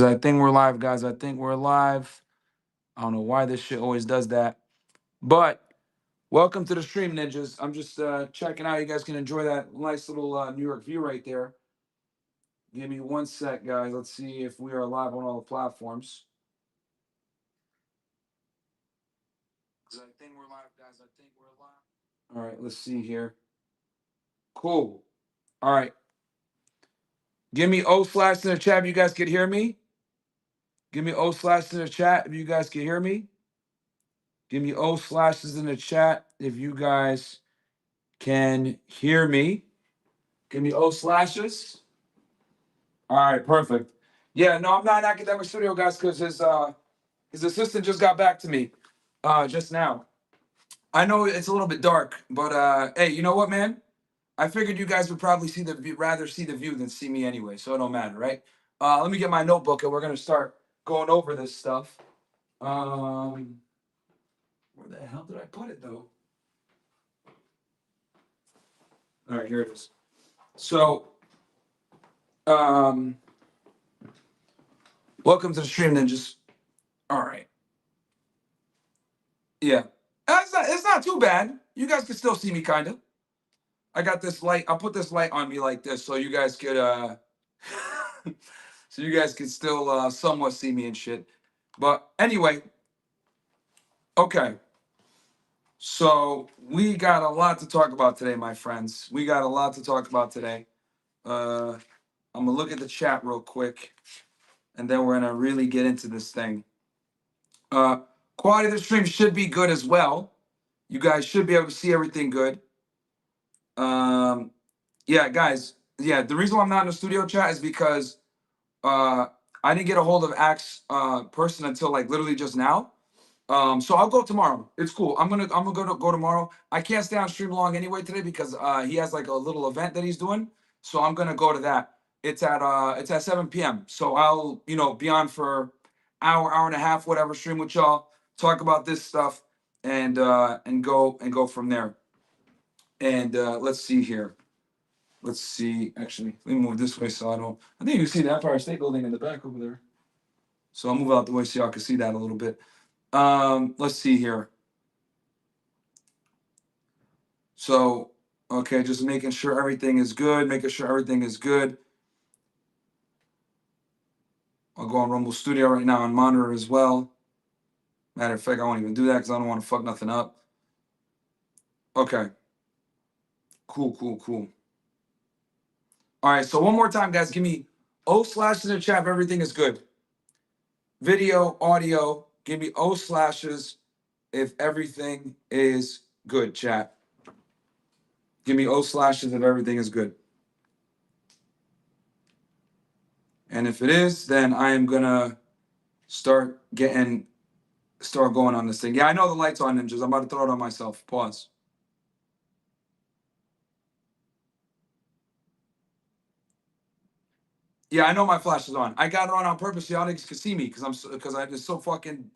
I think we're live, guys. I think we're live. I don't know why this shit always does that. But welcome to the stream, ninjas. I'm just checking out. You guys can enjoy that nice little New York view right there. Give me one sec, guys. Let's see if we are live on all the platforms. I think we're live, guys. I think we're live. All right, let's see here. Cool. All right. Give me O slash in the chat if you guys can hear me. Give me O slash in the chat if you guys can hear me. Give me O slashes in the chat if you guys can hear me. Give me O slashes. All right, perfect. Yeah, no, I'm not in academic studio, guys, because his assistant just got back to me just now. I know it's a little bit dark, but hey, you know what, man? I figured you guys would probably rather see the view than see me anyway, so it don't matter, right? Let me get my notebook and we're gonna start going over this stuff. Where the hell did I put it though? All right, here it is. So, welcome to the stream, ninjas. All right. Yeah. It's not too bad. You guys can still see me kind of. I got this light. I'll put this light on me like this so you guys could so you guys can still somewhat see me and shit. But anyway, okay. So we got a lot to talk about today, my friends. We got a lot to talk about today. I'm gonna look at the chat real quick and then we're gonna really get into this thing. Quality of the stream should be good as well. You guys should be able to see everything good. Yeah, guys. Yeah, the reason why I'm not in the studio chat is because uh, I didn't get a hold of Axe person until like literally just now. So I'll go tomorrow. It's cool. I'm gonna go tomorrow. I can't stay on stream long anyway today because he has like a little event that he's doing. So I'm gonna go to that. It's at 7 p.m. So I'll be on for hour and a half, whatever, stream with y'all, talk about this stuff, and go from there. And let's see here. Let's see. Actually, let me move this way so I don't. I think you can see the Empire State Building in the back over there. So I'll move out the way so y'all can see that a little bit. Let's see here. So, okay, just making sure everything is good. Making sure everything is good. I'll go on Rumble Studio right now and monitor as well. Matter of fact, I won't even do that because I don't want to fuck nothing up. Okay. Cool. All right, so one more time, guys. Give me O slashes in the chat if everything is good. Video, audio, give me O slashes if everything is good, chat. Give me O slashes if everything is good. And if it is, then I am gonna start going on this thing. Yeah, I know the light's on, ninjas. I'm about to throw it on myself. Pause. Yeah, I know my flash is on. I got it on purpose so y'all niggas can see me because it's so fucking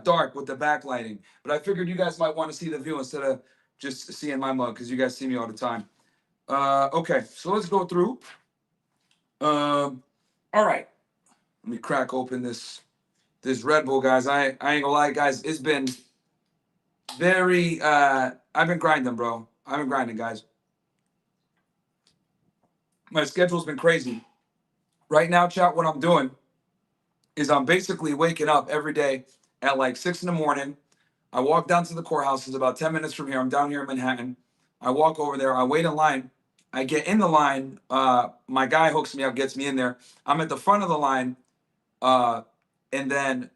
dark with the backlighting. But I figured you guys might want to see the view instead of just seeing my mug because you guys see me all the time. Okay, so let's go through. All right, let me crack open this Red Bull, guys. I ain't gonna lie, guys. It's been very. I've been grinding, bro. I've been grinding, guys. My schedule's been crazy. Right now, chat, what I'm doing is I'm basically waking up every day at like 6 in the morning. I walk down to the courthouse. It's about 10 minutes from here. I'm down here in Manhattan. I walk over there. I wait in line. I get in the line. My guy hooks me up, gets me in there. I'm at the front of the line. And then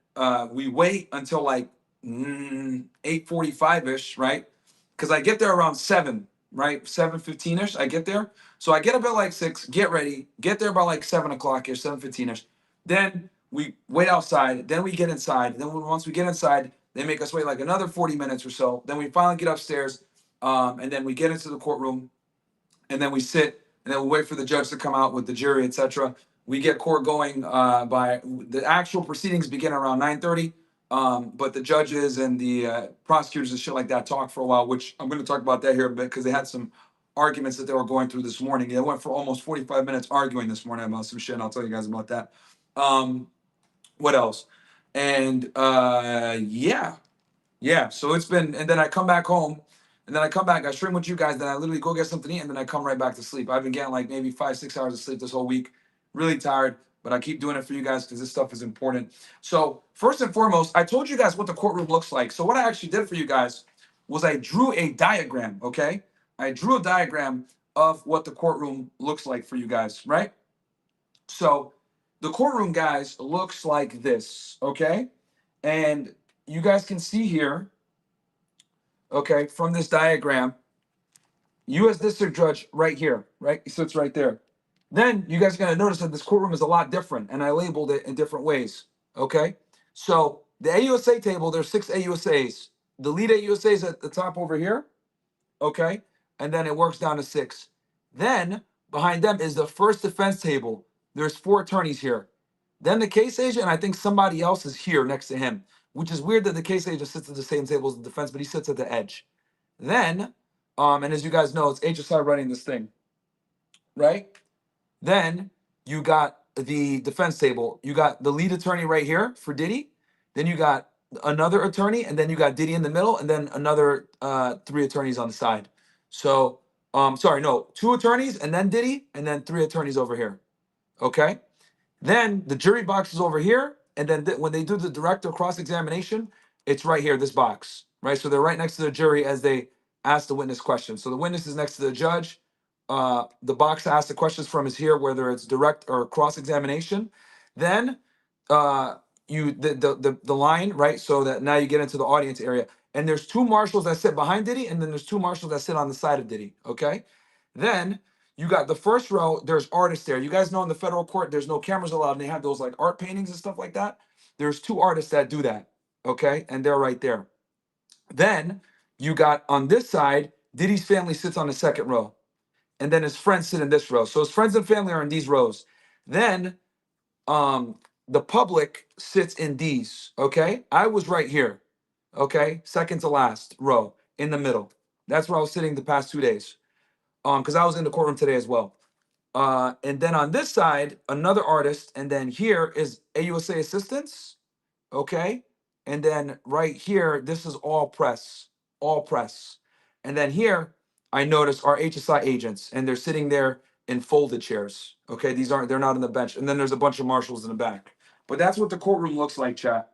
we wait until like 8:45-ish, right? Because I get there around 7, right? 7:15-ish, I get there. So I get up at like 6, get ready, get there by like 7 o'clock-ish, 7:15-ish. Then we wait outside. Then we get inside. Then once we get inside, they make us wait like another 40 minutes or so. Then we finally get upstairs. And then we get into the courtroom. And then we sit. And then we wait for the judge to come out with the jury, etc. We get court going by the actual proceedings begin around 9:30. But the judges and the prosecutors and shit like that talk for a while, which I'm going to talk about that here a bit because they had some arguments that they were going through this morning. They went for almost 45 minutes arguing this morning about some shit, and I'll tell you guys about that. What else? And yeah, so it's been, and then I come back home, and then I come back, I stream with you guys, then I literally go get something to eat, and then I come right back to sleep. I've been getting like maybe 5, 6 hours of sleep this whole week. Really tired, but I keep doing it for you guys because this stuff is important. So first and foremost, I told you guys what the courtroom looks like. So what I actually did for you guys was I drew a diagram, okay? I drew a diagram of what the courtroom looks like for you guys, right? So the courtroom, guys, looks like this, okay? And you guys can see here, okay, from this diagram, U.S. District Judge right here, right? He sits right there. Then you guys are going to notice that this courtroom is a lot different, and I labeled it in different ways, okay? So the AUSA table, there's 6 AUSAs. The lead AUSA is at the top over here, okay? And then it works down to 6. Then behind them is the first defense table. There's 4 attorneys here. Then the case agent, and I think somebody else is here next to him, which is weird that the case agent sits at the same table as the defense, but he sits at the edge. Then, and as you guys know, it's HSI running this thing, right? Then you got the defense table. You got the lead attorney right here for Diddy. Then you got another attorney, and then you got Diddy in the middle, and then another 3 attorneys on the side. So, sorry, no, 2 attorneys, and then Diddy, and then 3 attorneys over here. Okay. Then the jury box is over here, and then when they do the direct or cross examination, it's right here, this box, right? So they're right next to the jury as they ask the witness questions. So the witness is next to the judge. The box to ask the questions from is here, whether it's direct or cross examination. Then you the line, right? So that now you get into the audience area, and there's 2 marshals that sit behind Diddy, and then there's 2 marshals that sit on the side of Diddy. Okay, then you got the first row, there's artists there. You guys know in the federal court, there's no cameras allowed, and they have those like art paintings and stuff like that. There's 2 artists that do that, okay? And they're right there. Then you got on this side, Diddy's family sits on the second row, and then his friends sit in this row. So his friends and family are in these rows. Then the public sits in these, okay? I was right here, okay? Second to last row in the middle. That's where I was sitting the past 2 days. Because I was in the courtroom today as well. And then on this side, another artist, and then here is AUSA assistants, okay? And then right here, this is all press, all press. And then here, I notice are HSI agents, and they're sitting there in folded chairs, okay? They're not on the bench. And then there's a bunch of marshals in the back. But that's what the courtroom looks like, chat.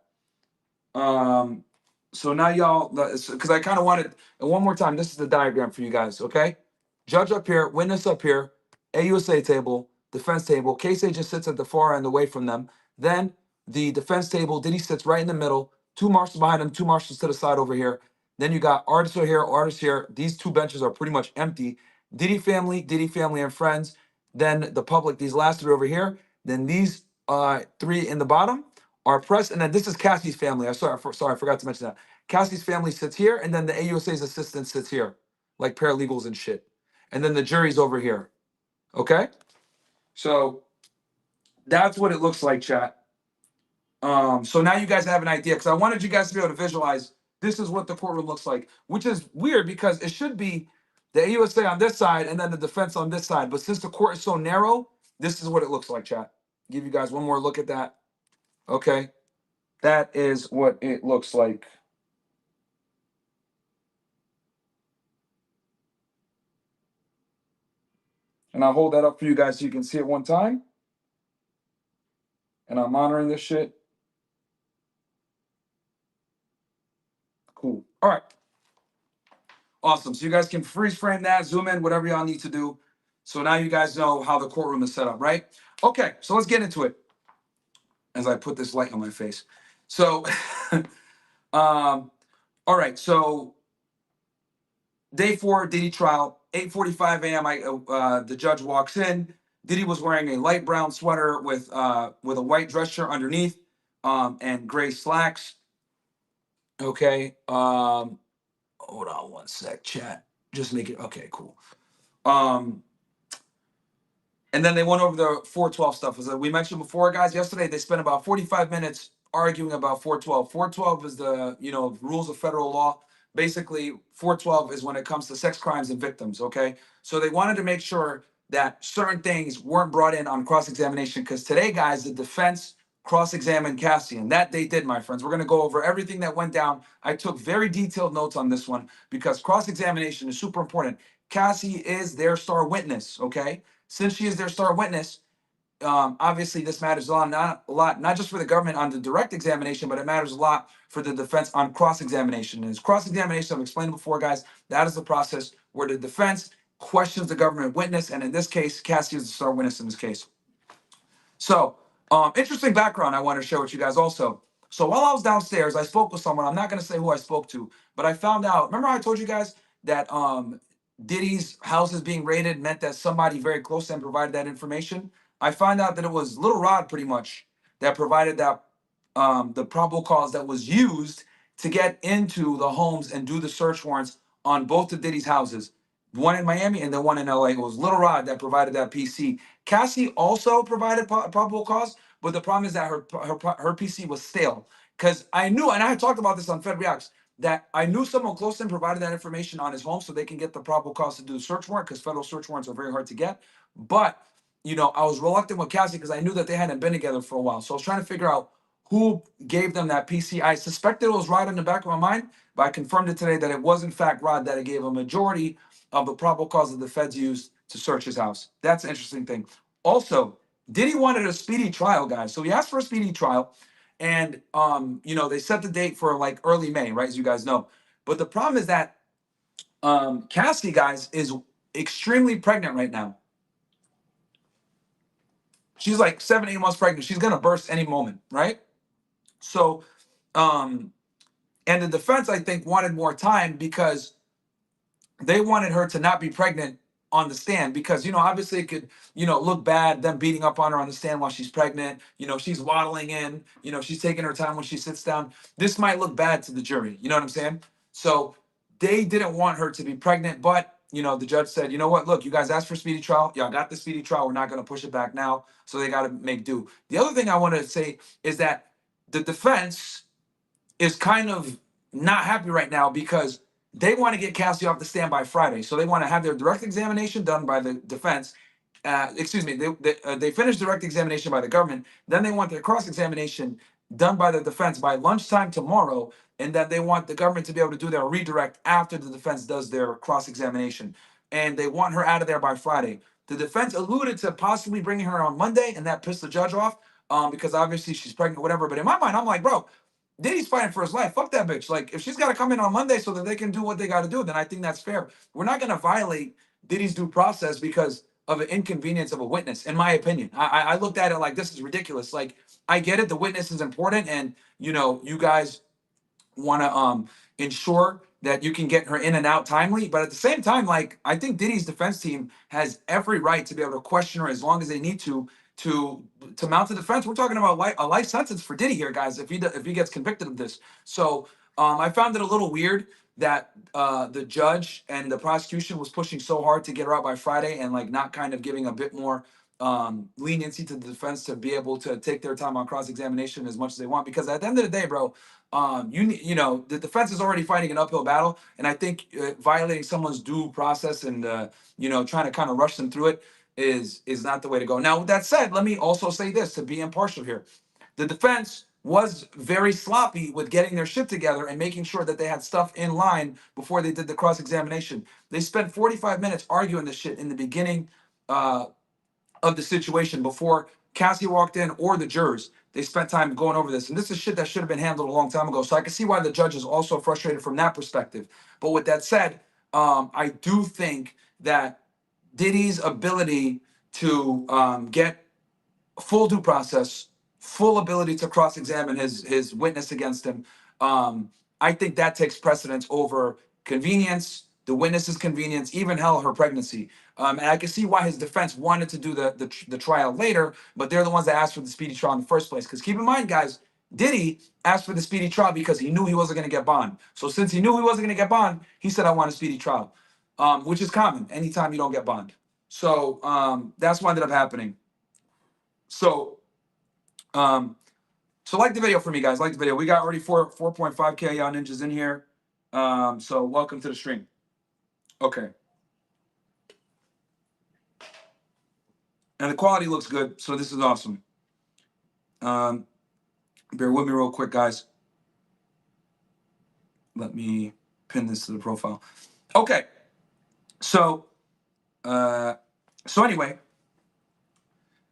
So now y'all, because I kind of wanted, and one more time, this is the diagram for you guys, okay? Judge up here, witness up here, AUSA table, defense table, case agent sits at the far end away from them. Then the defense table, Diddy sits right in the middle, 2 marshals behind him, 2 marshals to the side over here. Then you got artists are here, artists here. These 2 benches are pretty much empty. Diddy family and friends. Then the public, these last 3 over here. Then these 3 in the bottom are press, and then this is Cassie's family. I forgot to mention that. Cassie's family sits here, and then the AUSA's assistant sits here, like paralegals and shit. And then the jury's over here. Okay? So that's what it looks like, chat. So now you guys have an idea, because I wanted you guys to be able to visualize this is what the courtroom looks like, which is weird because it should be the AUSA on this side and then the defense on this side. But since the court is so narrow, this is what it looks like, chat. Give you guys one more look at that. Okay? That is what it looks like. And I'll hold that up for you guys so you can see it one time. And I'm monitoring this shit. Cool. All right. Awesome. So you guys can freeze frame that, zoom in, whatever y'all need to do. So now you guys know how the courtroom is set up, right? Okay, so let's get into it as I put this light on my face. So, all right, so day 4, Diddy trial, 8:45 a.m. The judge walks in. Diddy was wearing a light brown sweater with a white dress shirt underneath, and gray slacks. Okay. Hold on one sec, chat. Just make it okay. Cool. And then they went over the 412 stuff. As we mentioned before, guys, yesterday they spent about 45 minutes arguing about 412. 412 is the rules of federal law. Basically, 412 is when it comes to sex crimes and victims. Okay, so they wanted to make sure that certain things weren't brought in on cross-examination, because today, guys, the defense cross-examined Cassie, and that they did, my friends. We're going to go over everything that went down. I took very detailed notes on this one because cross-examination is super important. Cassie is their star witness, okay? Since she is their star witness, obviously this matters not just for the government on the direct examination, but it matters a lot for the defense on cross-examination. And it's cross-examination, I've explained it before, guys. That is the process where the defense questions the government witness, and in this case, Cassie is the star witness in this case. So, interesting background I want to share with you guys also. So while I was downstairs, I spoke with someone. I'm not going to say who I spoke to, but I found out. Remember, I told you guys that Diddy's house is being raided meant that somebody very close to him provided that information. I found out that it was Lil Rod, pretty much, that provided that the probable cause that was used to get into the homes and do the search warrants on both of Diddy's houses, one in Miami and the one in LA. It was Lil Rod that provided that PC. Cassie also provided probable cause, but the problem is that her PC was stale. Because I knew, and I had talked about this on Fed Reacts, that I knew someone close to him provided that information on his home so they can get the probable cause to do the search warrant, because federal search warrants are very hard to get. But, you know, I was reluctant with Cassie because I knew that they hadn't been together for a while. So I was trying to figure out who gave them that PC. I suspected it was Rod in the back of my mind, but I confirmed it today that it was in fact Rod that gave a majority of the probable cause that the feds used to search his house. That's an interesting thing. Also, Diddy wanted a speedy trial, guys. So he asked for a speedy trial, and you know, they set the date for like early May, right? As you guys know. But the problem is that Cassie, guys, is extremely pregnant right now. She's like 7, 8 months pregnant. She's gonna burst any moment, right? So, and the defense, I think, wanted more time because they wanted her to not be pregnant on the stand, because, you know, obviously it could, you know, look bad, them beating up on her on the stand while she's pregnant. You know, she's waddling in, you know, she's taking her time when she sits down. This might look bad to the jury. You know what I'm saying? So they didn't want her to be pregnant, but, you know, the judge said, you know what, look, you guys asked for speedy trial. Y'all got the speedy trial. We're not going to push it back now. So they got to make do. The other thing I want to say is that the defense is kind of not happy right now because they want to get Cassie off the stand by Friday. So they want to have their direct examination done by the defense. Excuse me, they finished direct examination by the government. Then they want their cross examination done by the defense by lunchtime tomorrow. And then they want the government to be able to do their redirect after the defense does their cross examination. And they want her out of there by Friday. The defense alluded to possibly bringing her on Monday, and that pissed the judge off because obviously she's pregnant, whatever. But in my mind, I'm like, bro, Diddy's fighting for his life. Fuck that bitch. Like, if she's got to come in on Monday so that they can do what they got to do, then I think that's fair. We're not going to violate Diddy's due process because of an inconvenience of a witness, in my opinion. I looked at it like, this is ridiculous. Like, I get it. The witness is important. And, you know, you guys want to ensure that you can get her in and out timely. But at the same time, like, I think Diddy's defense team has every right to be able to question her as long as they need to mount the defense. We're talking about a life sentence for Diddy here, guys, if he gets convicted of this. So I found it a little weird that the judge and the prosecution was pushing so hard to get her out by Friday and like not kind of giving a bit more leniency to the defense to be able to take their time on cross-examination as much as they want. Because at the end of the day, bro, you know, the defense is already fighting an uphill battle, and I think violating someone's due process and you know, trying to kind of rush them through it is not the way to go. Now, with that said, let me also say this to be impartial here. The defense was very sloppy with getting their shit together and making sure that they had stuff in line before they did the cross-examination. They spent 45 minutes arguing this shit in the beginning of the situation before Cassie walked in or the jurors. They spent time going over this. And this is shit that should have been handled a long time ago. So I can see why the judge is also frustrated from that perspective. But with that said, I do think that Diddy's ability to get full due process, full ability to cross-examine his witness against him, I think that takes precedence over convenience, the witness's convenience, even hell, her pregnancy. And I can see why his defense wanted to do the trial later, but they're the ones that asked for the speedy trial in the first place. Because keep in mind, guys, Diddy asked for the speedy trial because he knew he wasn't going to get bond. So since he knew he wasn't going to get bond, he said, I want a speedy trial, which is common anytime you don't get bond. So that's what ended up happening. So, so like the video for me, guys. Like the video. We got already 4.5K y'all ninjas in here. So welcome to the stream. Okay. And the quality looks good, so this is awesome. Bear with me real quick, guys. Let me pin this to the profile. Okay, so anyway,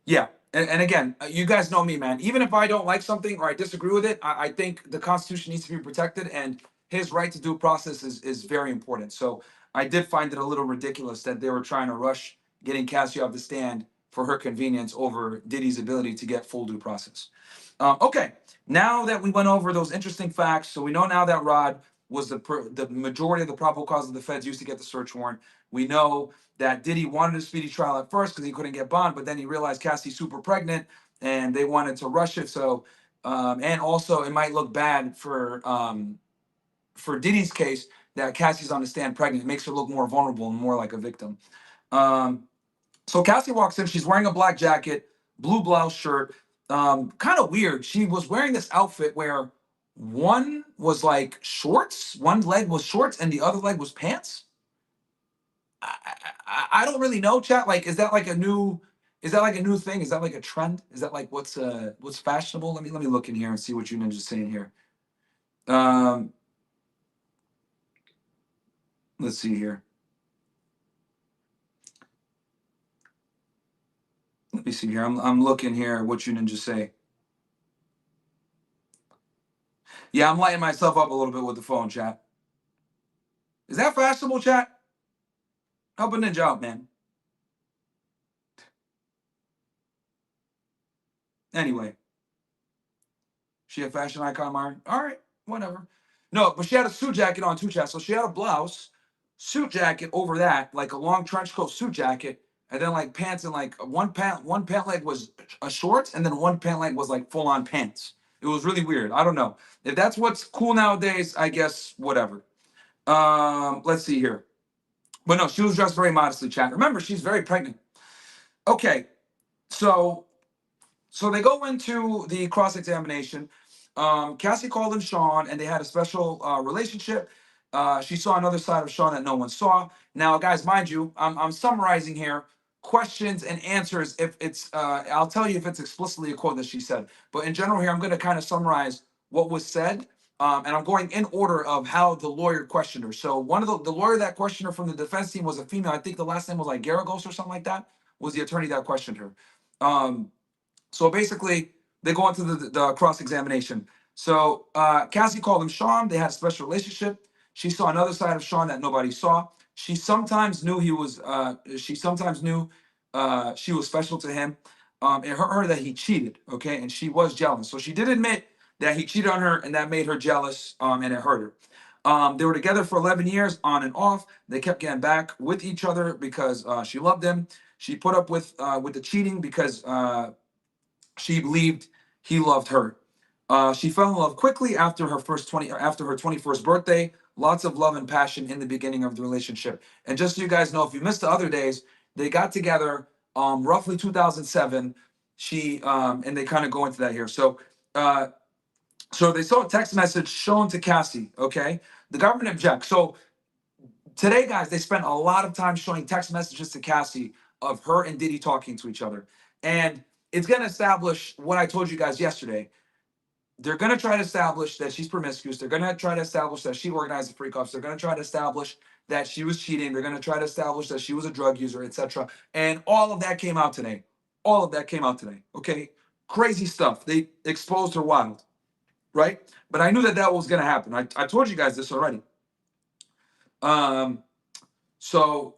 yeah, and again, you guys know me, man. Even if I don't like something or I disagree with it, I think the Constitution needs to be protected, and his right to due process is very important. So I did find it a little ridiculous that they were trying to rush getting Cassie off the stand for her convenience over Diddy's ability to get full due process. Okay, now that we went over those interesting facts, so we know now that Rod was the majority of the probable cause of the feds used to get the search warrant. We know that Diddy wanted a speedy trial at first because he couldn't get bond, but then he realized Cassie's super pregnant and they wanted to rush it. So, and also it might look bad for Diddy's case that Cassie's on the stand pregnant. It makes her look more vulnerable and more like a victim. So Cassie walks in. She's wearing a black jacket, blue blouse shirt. Kind of weird. She was wearing this outfit where one was like shorts, one leg was shorts, and the other leg was pants. I don't really know, chat. Like, is that like a new? Is that like a new thing? Is that like a trend? Is that like what's fashionable? Let me look in here and see what you ninjas saying here. Um, let's see here. Let me see here. I'm looking here at what you ninjas say. Yeah, I'm lighting myself up a little bit with the phone, chat. Is that fashionable, chat? Help a ninja out, man. Anyway, she a fashion icon, Myron. All right, whatever. No, but she had a suit jacket on too, chat. So she had a blouse, suit jacket over that, like a long trench coat suit jacket, and then like pants and like one pant leg was a shorts, and then one pant leg was like full on pants. It was really weird. I don't know if that's what's cool nowadays. I guess whatever. Let's see here. But no, she was dressed very modestly, chat. Remember, she's very pregnant. Okay, so they go into the cross examination. Cassie called him Sean, and they had a special relationship. She saw another side of Sean that no one saw. Now, guys, mind you, I'm summarizing here questions and answers. If it's, I'll tell you if it's explicitly a quote that she said. But in general, here I'm going to kind of summarize what was said, and I'm going in order of how the lawyer questioned her. So one of the lawyer that questioned her from the defense team was a female. I think the last name was like Garagos or something like that. Was the attorney that questioned her. So basically, they go into the cross examination. So Cassie called him Sean. They had a special relationship. She saw another side of Sean that nobody saw. She sometimes knew he was. She sometimes knew she was special to him. It hurt her that he cheated. Okay, and she was jealous. So she did admit that he cheated on her, and that made her jealous. And it hurt her. They were together for 11 years, on and off. They kept getting back with each other because she loved him. She put up with the cheating because she believed he loved her. She fell in love quickly after her 21st birthday. Lots of love and passion in the beginning of the relationship. And just so you guys know, if you missed the other days, they got together roughly 2007. And they kind of go into that here. Uh, so they saw a text message shown to Cassie. Okay, the government objects. So today, guys, they spent a lot of time showing text messages to Cassie of her and Diddy talking to each other. And it's going to establish what I told you guys yesterday. They're going to try to establish that she's promiscuous. They're going to try to establish that she organized the freak offs. They're going to try to establish that she was cheating. They're going to try to establish that she was a drug user, etc. And all of that came out today. All of that came out today. Okay. Crazy stuff. They exposed her wild, right? But I knew that was going to happen. I told you guys this already. So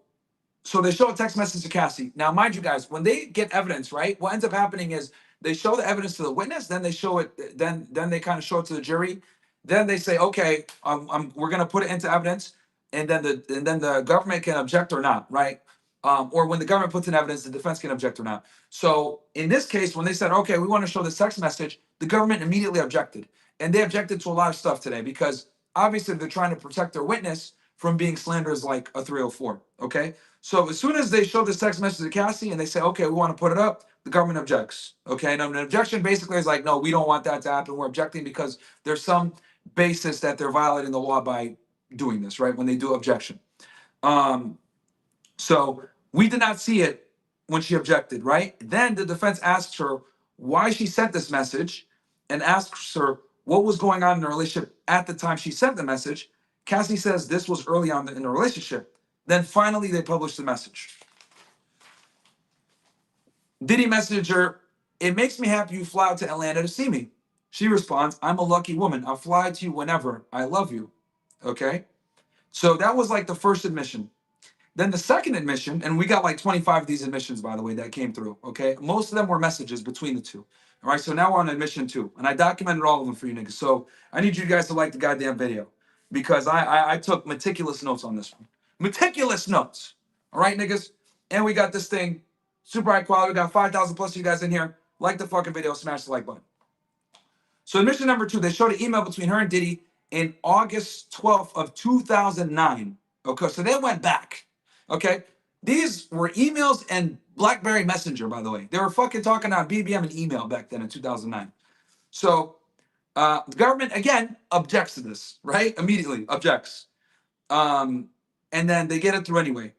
they show a text message to Cassie. Now, mind you guys, when they get evidence, right, what ends up happening is they show the evidence to the witness, then they show it, then they kind of show it to the jury. Then they say, okay, we're gonna put it into evidence, and then the government can object or not, right? Or when the government puts in evidence, the defense can object or not. So in this case, when they said, okay, we want to show this text message, the government immediately objected, and they objected to a lot of stuff today because obviously they're trying to protect their witness from being slandered as like a 304. Okay. So as soon as they show this text message to Cassie and they say, okay, we want to put it up, the government objects. Okay. And an objection basically is like, no, we don't want that to happen. We're objecting because there's some basis that they're violating the law by doing this, right? When they do objection. So we did not see it when she objected, right? Then the defense asks her why she sent this message and asks her what was going on in the relationship at the time she sent the message. Cassie says this was early on in the relationship. Then finally they published the message. Diddy messaged her, "It makes me happy you fly out to Atlanta to see me." She responds, "I'm a lucky woman. I'll fly to you whenever. I love you." Okay? So that was like the first admission. Then the second admission, and we got like 25 of these admissions, by the way, that came through. Okay. Most of them were messages between the two. All right. So now we're on admission 2. And I documented all of them for you niggas. So I need you guys to like the goddamn video because I took meticulous notes on this one. Meticulous notes. All right, niggas. And we got this thing super high quality. We got 5,000 plus of you guys in here. Like the fucking video, smash the like button. So admission number 2, they showed an email between her and Diddy in August 12th of 2009. Okay, so they went back. Okay, these were emails and BlackBerry Messenger, by the way. They were fucking talking on BBM and email back then in 2009. So the government, again, objects to this, right? Immediately objects. And then they get it through anyway.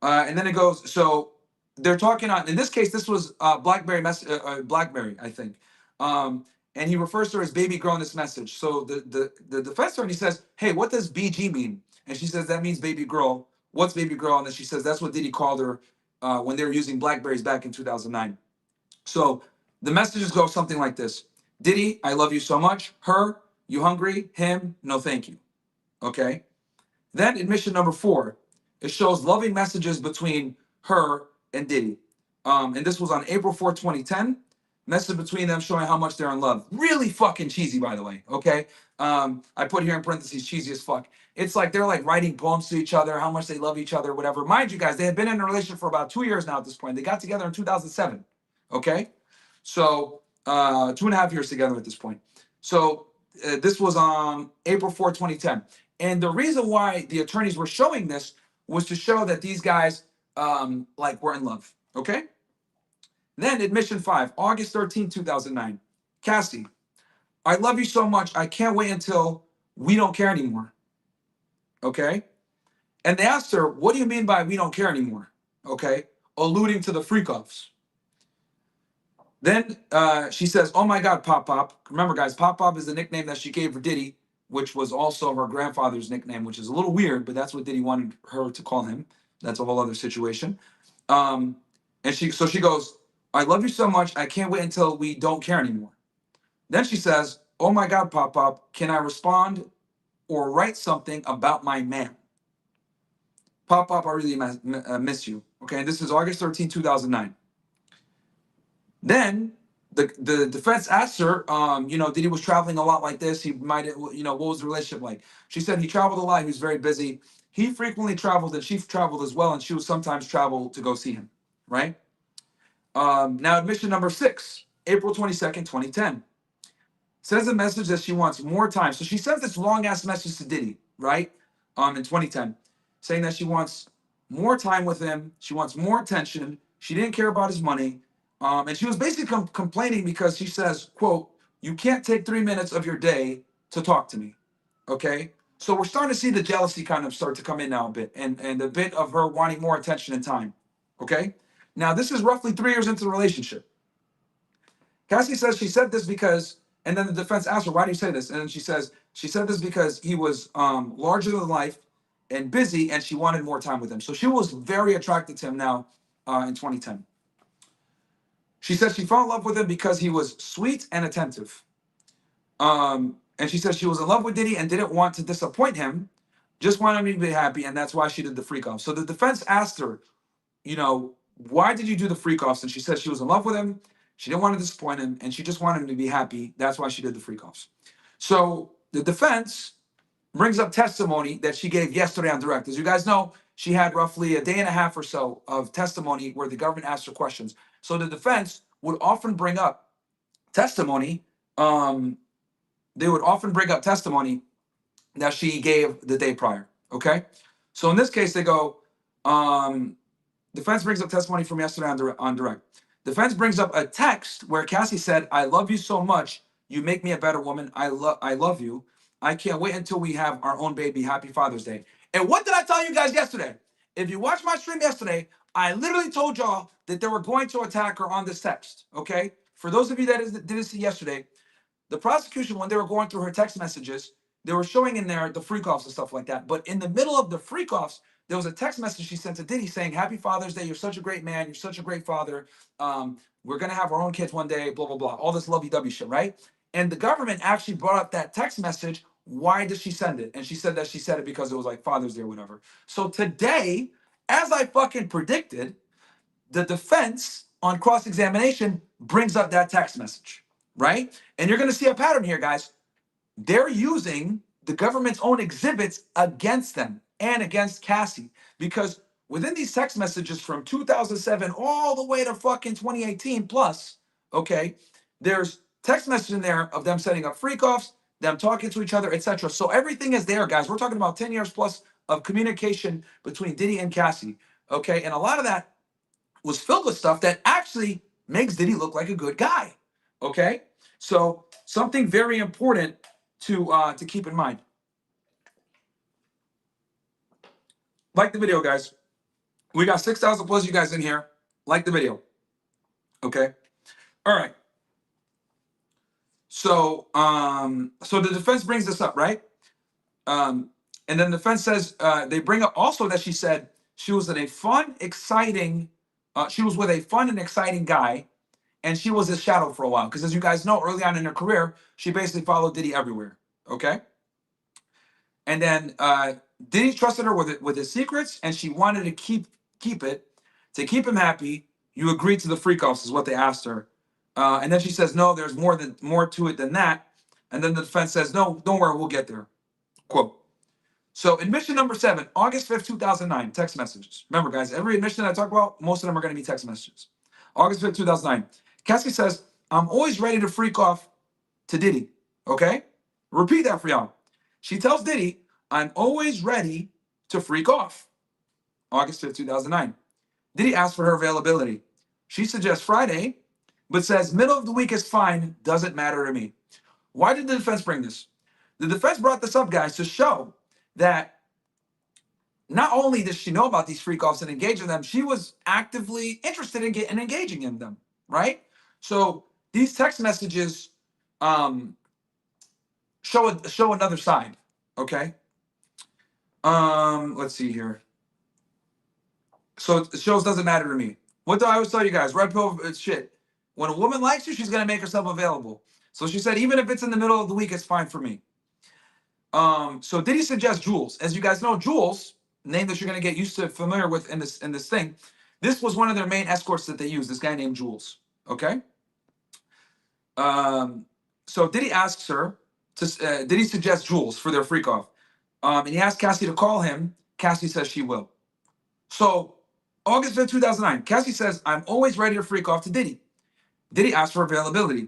And then it goes, so they're talking on, in this case, this was BlackBerry, I think. And he refers to her as baby girl in this message. So the defense attorney says, "Hey, what does BG mean?" And she says, "That means baby girl. What's baby girl?" And then she says, "That's what Diddy called her when they were using Blackberries back in 2009. So the messages go something like this: "Diddy, I love you so much. Her, you hungry? Him, no thank you." Okay. Then admission number 4, it shows loving messages between her and Diddy. And this was on April 4th, 2010. Message between them showing how much they're in love. Really fucking cheesy, by the way. Okay. I put here in parentheses, cheesy as fuck. It's like they're like writing poems to each other, how much they love each other, whatever. Mind you guys, they had been in a relationship for about 2 years now at this point. They got together in 2007. Okay. So 2.5 years together at this point. So this was on April 4th, 2010. And the reason why the attorneys were showing this was to show that these guys like were in love. Okay. Then admission 5, August 13th, 2009. Cassie, I love you so much. I can't wait until we don't care anymore. Okay. And they asked her, "What do you mean by we don't care anymore?" Okay. Alluding to the freak offs. Then she says, "Oh my God, Pop Pop." Remember, guys, Pop Pop is the nickname that she gave for Diddy, which was also her grandfather's nickname, which is a little weird, but that's what Diddy wanted her to call him. That's a whole other situation. And she goes, "I love you so much. I can't wait until we don't care anymore." Then she says, "Oh my God, Pop Pop, can I respond or write something about my man? Pop Pop, I really miss you." Okay, and this is August 13, 2009. Then the defense asked her, Diddy was traveling a lot like this. He might, what was the relationship like? She said he traveled a lot. He was very busy. He frequently traveled, and she traveled as well, and she would sometimes travel to go see him, right? Now, admission number 6, April 22nd, 2010. Sends a message that she wants more time. So she sends this long ass message to Diddy, right? In 2010, saying that she wants more time with him. She wants more attention. She didn't care about his money. And she was basically complaining because she says, quote, "You can't take 3 minutes of your day to talk to me." Okay. So we're starting to see the jealousy kind of start to come in now a bit, and a bit of her wanting more attention and time. Okay. Now, this is roughly 3 years into the relationship. Cassie says she said this because, and then the defense asked her, "Why do you say this?" And then she says, she said this because he was larger than life and busy, and she wanted more time with him. So she was very attracted to him now in 2010. She said she fell in love with him because he was sweet and attentive. And she said she was in love with Diddy and didn't want to disappoint him, just wanted him to be happy, and that's why she did the freak off. So the defense asked her, "Why did you do the freak offs?" And she said she was in love with him. She didn't want to disappoint him, and she just wanted him to be happy. That's why she did the freak offs. So the defense brings up testimony that she gave yesterday on direct. As you guys know, she had roughly a day and a half or so of testimony where the government asked her questions. So the defense would often bring up testimony. They would often bring up testimony that she gave the day prior. Okay. So in this case, they go, defense brings up testimony from yesterday on direct. Defense brings up a text where Cassie said, "I love you so much. You make me a better woman. I love you. I can't wait until we have our own baby. Happy Father's Day." And what did I tell you guys yesterday? If you watched my stream yesterday, I literally told y'all that they were going to attack her on this text, okay? For those of you that didn't see yesterday, the prosecution, when they were going through her text messages, they were showing in there the freak offs and stuff like that. But in the middle of the freak offs, there was a text message she sent to Diddy saying, "Happy Father's Day. You're such a great man. You're such a great father. We're going to have our own kids one day, blah, blah, blah." All this lovey-dovey shit, right? And the government actually brought up that text message. Why did she send it? And she said that she said it because it was like Father's Day or whatever. So today, as I fucking predicted, the defense on cross-examination brings up that text message, right? And you're going to see a pattern here, guys. They're using the government's own exhibits against them and against Cassie, because within these text messages from 2007 all the way to fucking 2018 plus, okay, there's text messages in there of them setting up freak offs, them talking to each other, etc. So everything is there, guys. We're talking about 10 years plus of communication between Diddy and Cassie, okay? And a lot of that was filled with stuff that actually makes Diddy look like a good guy. Okay, so something very important to keep in mind. Like the video, guys. We got 6,000 plus you guys in here. Like the video. Okay. All right. So so the defense brings this up, right? And then the defense says they bring up also that she said she was in a fun, exciting. She was with a fun and exciting guy, and she was his shadow for a while. Because as you guys know, early on in her career, she basically followed Diddy everywhere. Okay. And then Diddy trusted her with his secrets, and she wanted to keep it to keep him happy. You agreed to the freak offs, is what they asked her. And then she says, "No, there's more to it than that." And then the defense says, "No, don't worry, we'll get there." Quote. So admission number 7, August 5th, 2009, text messages. Remember, guys, every admission I talk about, most of them are going to be text messages. August 5th, 2009. Cassie says, "I'm always ready to freak off to Diddy." Okay? Repeat that for y'all. She tells Diddy, "I'm always ready to freak off." August 5th, 2009. Diddy asks for her availability. She suggests Friday, but says middle of the week is fine, doesn't matter to me. Why did the defense bring this? The defense brought this up, guys, to show that not only does she know about these freak offs and engage in them, she was actively interested in engaging in them, right? So these text messages show another side, okay? Let's see here. So it shows doesn't matter to me. What do I always tell you guys? Red pill shit. When a woman likes you, she's gonna make herself available. So she said, even if it's in the middle of the week, it's fine for me. So did he suggest Jules? As you guys know, Jules, name that you're gonna get used to familiar with in this thing. This was one of their main escorts that they used. This guy named Jules. Okay. So Diddy asks her to. Did he suggest Jules for their freak off? And he asked Cassie to call him. Cassie says she will. So August 5th, 2009, Cassie says, "I'm always ready to freak off to Diddy." Diddy asks for availability.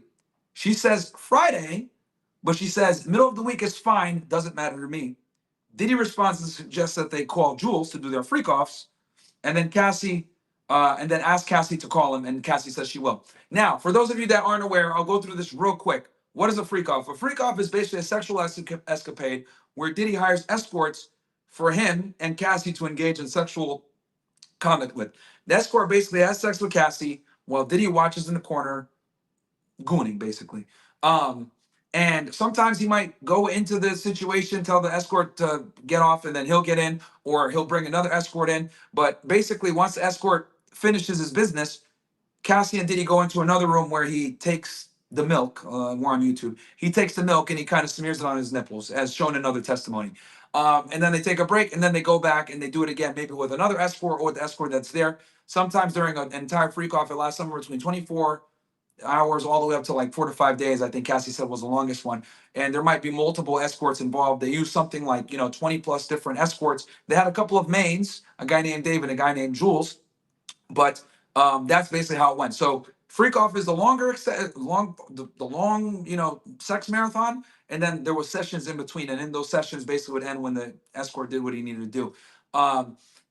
She says Friday, but she says middle of the week is fine, doesn't matter to me. Diddy responds and suggests that they call Jules to do their freak offs, and then ask Cassie to call him, and Cassie says she will. Now, for those of you that aren't aware, I'll go through this real quick. What is a freak off? A freak off is basically a sexual escapade where Diddy hires escorts for him and Cassie to engage in sexual conduct with. The escort basically has sex with Cassie while Diddy watches in the corner, gooning basically. And sometimes he might go into the situation, tell the escort to get off, and then he'll get in, or he'll bring another escort in. But basically, once the escort finishes his business, Cassie and Diddy go into another room where he takes the milk. We're on YouTube. He takes the milk and he kind of smears it on his nipples, as shown in other testimony. And then they take a break, and then they go back and they do it again, maybe with another escort or the escort that's there. Sometimes during an entire freak off, it lasts somewhere between 24 hours all the way up to like 4 to 5 days. I think Cassie said was the longest one. And there might be multiple escorts involved. They use something like 20 plus different escorts. They had a couple of mains, a guy named David, a guy named Jules, but that's basically how it went. So freak off is the long sex marathon, and then there was sessions in between, and in those sessions basically would end when the escort did what he needed to do.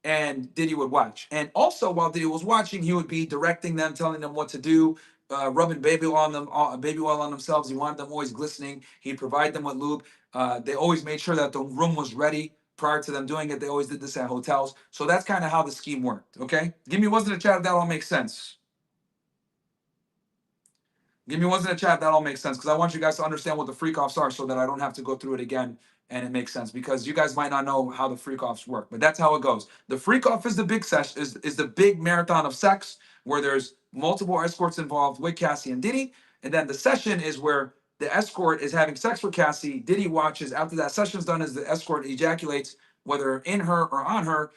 And Diddy would watch, and also while Diddy was watching, he would be directing them, telling them what to do, rubbing baby oil on themselves. He wanted them always glistening. He'd provide them with lube. They always made sure that the room was ready prior to them doing it, they always did this at hotels. So that's kind of how the scheme worked. Okay, give me ones in the chat if that all makes sense. Give me ones in the chat if that all makes sense, because I want you guys to understand what the freak offs are, so that I don't have to go through it again and it makes sense, because you guys might not know how the freak offs work, but that's how it goes. The freak off is the big session, is the big marathon of sex where there's multiple escorts involved with Cassie and Diddy, and then the session is where the escort is having sex with Cassie. Diddy watches. After that session's done, as the escort ejaculates, whether in her or on her,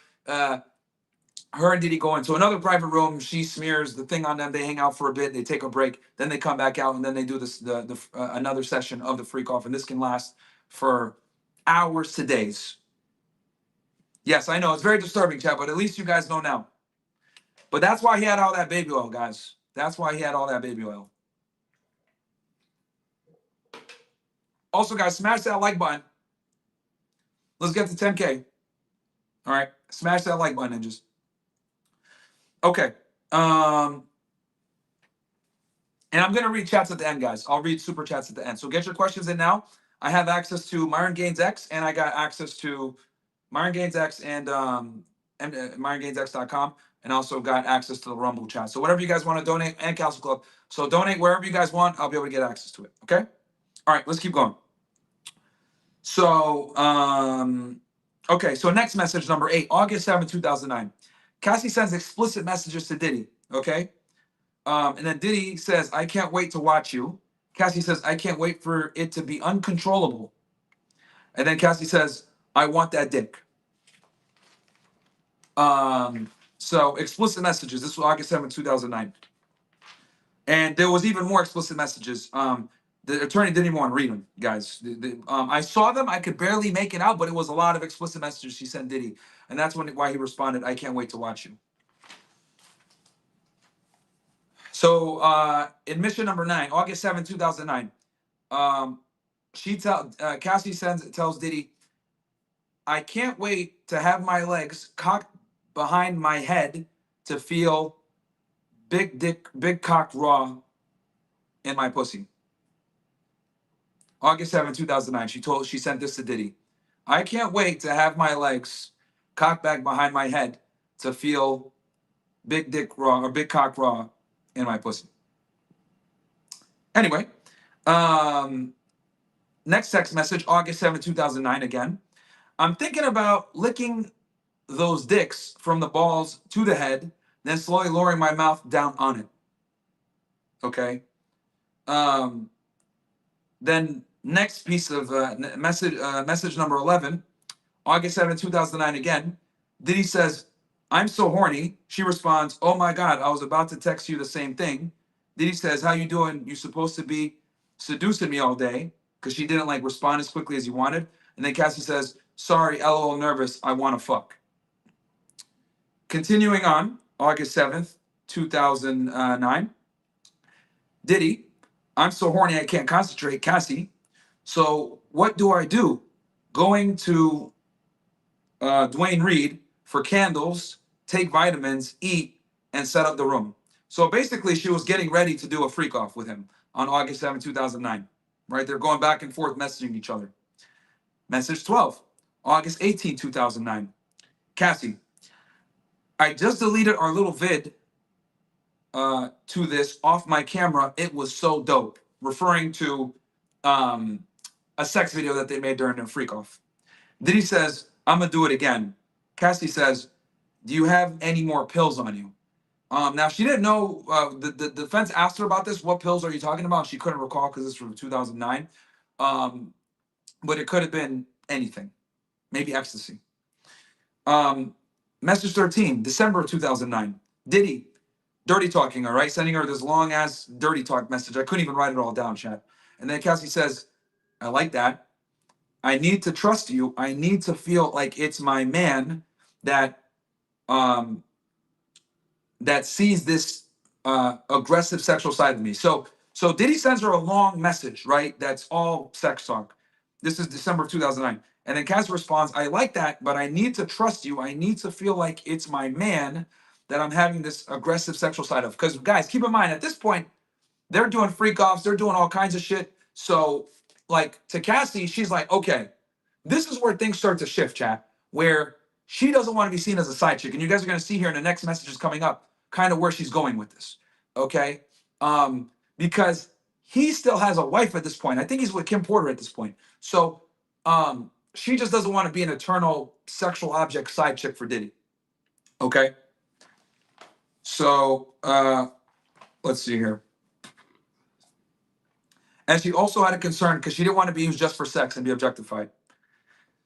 her and Diddy go into another private room. She smears the thing on them. They hang out for a bit. They take a break. Then they come back out, and then they do this another session of the freak off, and this can last for hours to days. Yes, I know it's very disturbing, chat, but at least you guys know now. But that's why he had all that baby oil, guys. That's why he had all that baby oil. Also, guys, smash that like button. Let's get to 10K. All right, smash that like button and just. Okay. And I'm going to read chats at the end, guys. I'll read super chats at the end. So get your questions in now. I have access to Myron Gaines X, and I got access to Myron Gaines X and MyronGainesX.com, and also got access to the Rumble chat. So whatever you guys want to donate, and Council Club. So donate wherever you guys want. I'll be able to get access to it. Okay? All right, let's keep going. So, okay. So next message, number 8, August 7, 2009. Cassie sends explicit messages to Diddy. Okay? And then Diddy says, I can't wait to watch you. Cassie says, I can't wait for it to be uncontrollable. And then Cassie says, I want that dick. So explicit messages. This was August 7, 2009. And there was even more explicit messages. The attorney didn't even want to read them, guys. I saw them. I could barely make it out, but it was a lot of explicit messages she sent Diddy. And that's why he responded, I can't wait to watch you. So admission number 9, August 7, 2009. Cassie tells Diddy, I can't wait to have my legs cocked behind my head to feel big cock raw in my pussy. August 7, 2009. She sent this to Diddy. I can't wait to have my legs cocked back behind my head to feel big cock raw in my pussy. Anyway, next text message, August 7, 2009 again. I'm thinking about licking those dicks from the balls to the head, then slowly lowering my mouth down on it. Okay. Then next piece of message number 11, August 7, 2009 again. Diddy says, I'm so horny. She responds, oh my God, I was about to text you the same thing. Diddy says, how you doing? You supposed to be seducing me all day, because she didn't respond as quickly as you wanted. And then Cassie says, sorry, LOL, nervous. I want to fuck. Continuing on, August 7th, 2009. Diddy, I'm so horny I can't concentrate. Cassie, so what do I do? Going to Dwayne Reed for candles, take vitamins, eat, and set up the room. So basically, she was getting ready to do a freak off with him on August 7, 2009. Right? They're going back and forth messaging each other. Message 12, August 18, 2009. Cassie, I just deleted our little vid to this off my camera. It was so dope. Referring to a sex video that they made during their freak off. Diddy says, I'm gonna do it again. Cassie says, do you have any more pills on you? Now she didn't know, the defense asked her about this. What pills are you talking about? She couldn't recall because it's from 2009. But it could have been anything, maybe ecstasy. Message 13, December of 2009. Diddy, dirty talking, all right? Sending her this long ass dirty talk message. I couldn't even write it all down, chat. And then Cassie says, I like that. I need to trust you. I need to feel like it's my man that that sees this aggressive sexual side of me. So Diddy sends her a long message, right? That's all sex talk. This is December of 2009. And then Cassie responds, I like that, but I need to trust you. I need to feel like it's my man that I'm having this aggressive sexual side of. Because guys, keep in mind, at this point, they're doing freak offs. They're doing all kinds of shit. So to Cassie, she's like, okay, this is where things start to shift, chat. where she doesn't want to be seen as a side chick. And you guys are going to see here in the next messages coming up kind of where she's going with this. Okay? Because he still has a wife at this point. I think he's with Kim Porter at this point. So she just doesn't want to be an eternal sexual object side chick for Diddy. Okay? So let's see here. And she also had a concern because she didn't want to be used just for sex and be objectified.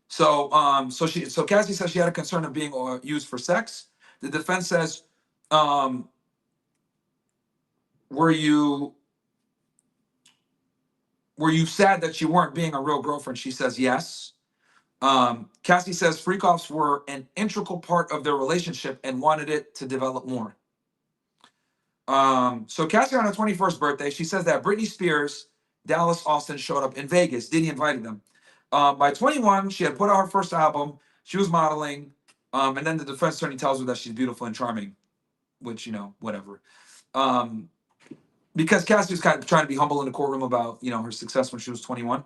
So so Cassie says she had a concern of being used for sex. The defense says, were you sad that you weren't being a real girlfriend? She says yes. Cassie says freak-offs were an integral part of their relationship and wanted it to develop more. So Cassie, on her 21st birthday, she says that Britney Spears, Dallas Austin showed up in Vegas. Diddy invited them. By 21, she had put out her first album. She was modeling. And then the defense attorney tells her that she's beautiful and charming, which, you know, whatever. Because Cassie was kind of trying to be humble in the courtroom about, you know, her success when she was 21.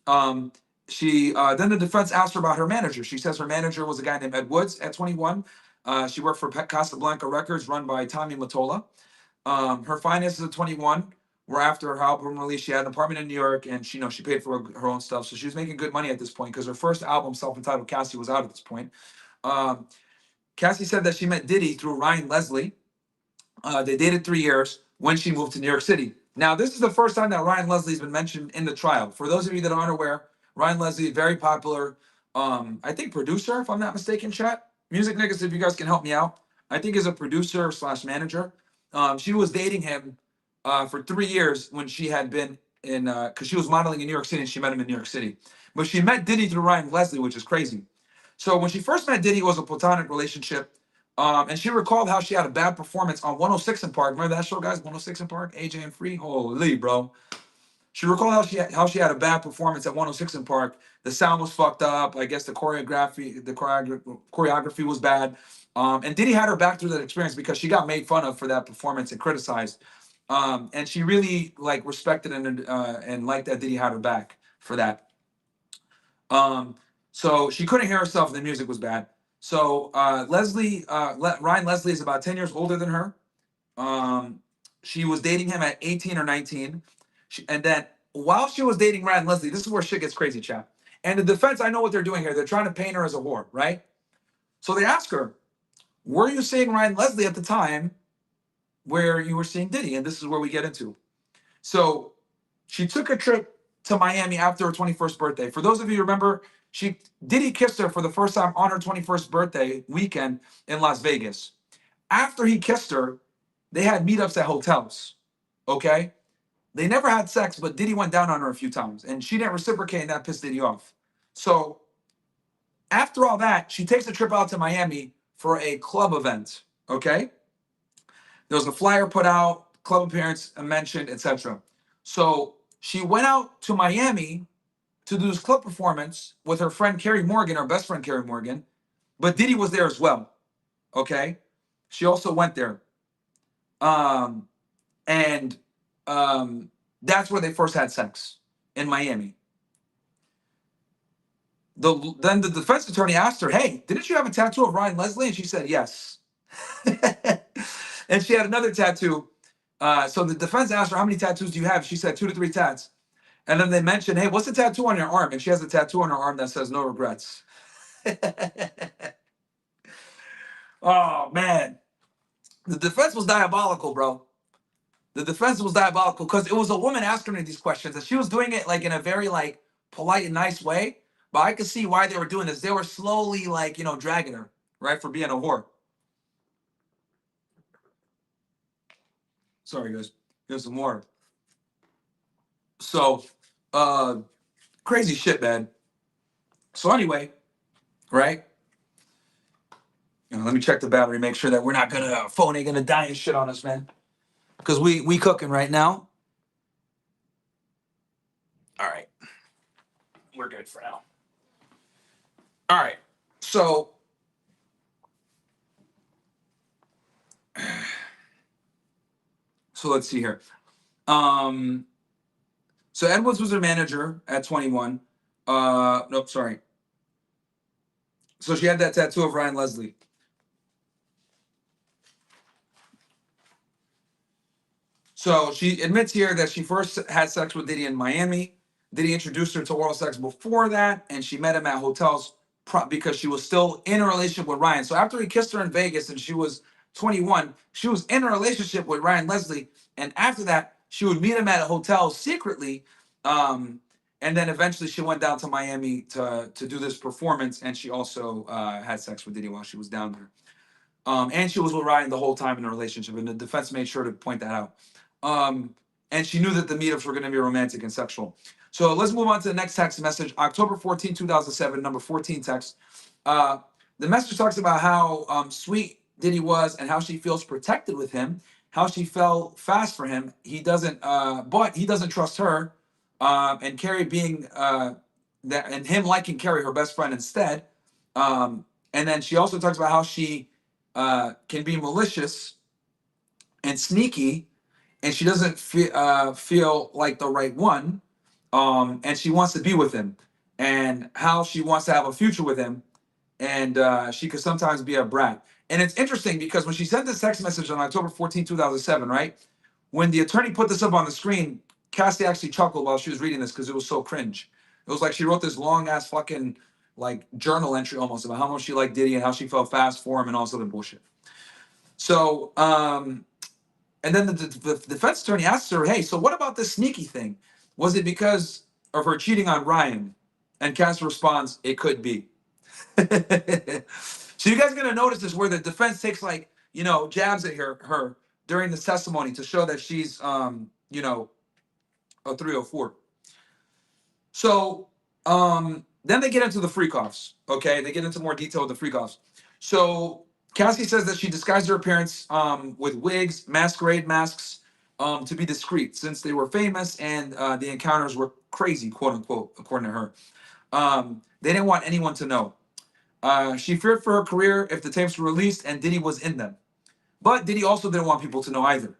Then the defense asked her about her manager. She says her manager was a guy named Ed Woods at 21. She worked for Casablanca Records, run by Tommy Mottola. Her finances at 21 were after her album release. She had an apartment in New York, and she paid for her own stuff. So she was making good money at this point because her first album, self-entitled Cassie, was out at this point. Cassie said that she met Diddy through Ryan Leslie. They dated 3 years when she moved to New York City. Now, this is the first time that Ryan Leslie's been mentioned in the trial. For those of you that aren't aware, Ryan Leslie, very popular, I think producer, if I'm not mistaken, chat. Music niggas, if you guys can help me out. I think is a producer / manager. She was dating him for 3 years when she had been in, because she was modeling in New York City and she met him in New York City. But she met Diddy through Ryan Leslie, which is crazy. So when she first met Diddy, it was a platonic relationship. And she recalled how she had a bad performance on 106 in Park. Remember that show, guys? 106 in Park, AJ and Free. Holy, bro. She recalled how she had a bad performance at 106 in Park. The sound was fucked up. I guess the choreography was bad. And Diddy had her back through that experience because she got made fun of for that performance and criticized. And she really respected and liked that Diddy had her back for that. So she couldn't hear herself and the music was bad. So Ryan Leslie is about 10 years older than her. She was dating him at 18 or 19. And then while she was dating Ryan Leslie, this is where shit gets crazy, chat. And the defense, I know what they're doing here. They're trying to paint her as a whore, right? So they ask her, were you seeing Ryan Leslie at the time where you were seeing Diddy? And this is where we get into. So she took a trip to Miami after her 21st birthday. For those of you who remember, Diddy kissed her for the first time on her 21st birthday weekend in Las Vegas. After he kissed her, they had meetups at hotels, okay? They never had sex, but Diddy went down on her a few times, and she didn't reciprocate, and that pissed Diddy off. So after all that, she takes a trip out to Miami for a club event, okay? There was a flyer put out, club appearance mentioned, etc. So she went out to Miami to do this club performance with her friend Carrie Morgan, her best friend Carrie Morgan, but Diddy was there as well, okay? She also went there. And that's where they first had sex, in Miami. Then the defense attorney asked her, hey, didn't you have a tattoo of Ryan Leslie? And she said, yes. And she had another tattoo. So the defense asked her, how many tattoos do you have? She said 2 to 3 tats. And then they mentioned, hey, what's the tattoo on your arm? And she has a tattoo on her arm that says no regrets. Oh, man. The defense was diabolical, bro. The defense was diabolical because it was a woman asking her these questions, and she was doing it in a very polite and nice way. But I could see why they were doing this. They were slowly dragging her, right, for being a whore. Sorry, guys. Here's some more. So, crazy shit, man. So anyway, right? Let me check the battery, make sure that we're not gonna phone ain't gonna die and shit on us, man. Because we cooking right now. All right. We're good for now. All right. So let's see here. So Edwards was her manager at 21. Nope, sorry. So she had that tattoo of Ryan Leslie. So she admits here that she first had sex with Diddy in Miami. Diddy introduced her to oral sex before that, and she met him at hotels because she was still in a relationship with Ryan. So after he kissed her in Vegas and she was 21, she was in a relationship with Ryan Leslie. And after that, she would meet him at a hotel secretly. And then eventually she went down to Miami to do this performance. And she also had sex with Diddy while she was down there. And she was with Ryan the whole time in a relationship, and the defense made sure to point that out. And she knew that the meetups were going to be romantic and sexual. So let's move on to the next text message. October 14, 2007, number 14 text. The message talks about how sweet Diddy was and how she feels protected with him, how she fell fast for him. But he doesn't trust her. And Carrie being that, and him liking Carrie, her best friend, instead. And then she also talks about how she can be malicious and sneaky, and she doesn't feel like the right one, and she wants to be with him, and how she wants to have a future with him, and she could sometimes be a brat. And it's interesting because when she sent this text message on October 14, 2007, right? When the attorney put this up on the screen, Cassie actually chuckled while she was reading this because it was so cringe. It was like she wrote this long ass fucking like journal entry almost about how much she liked Diddy and how she felt fast for him and all this other bullshit. So, and then the defense attorney asks her, hey, so what about this sneaky thing? Was it because of her cheating on Ryan? And Cassie responds, it could be. So you guys are gonna notice this where the defense takes like, jabs at her during this testimony to show that she's a 304. So then they get into the freak-offs. Okay, they get into more detail with the freak-offs. So Cassie says that she disguised her appearance with wigs, masquerade masks, to be discreet since they were famous and the encounters were crazy, quote unquote, according to her. They didn't want anyone to know. She feared for her career if the tapes were released and Diddy was in them. But Diddy also didn't want people to know either.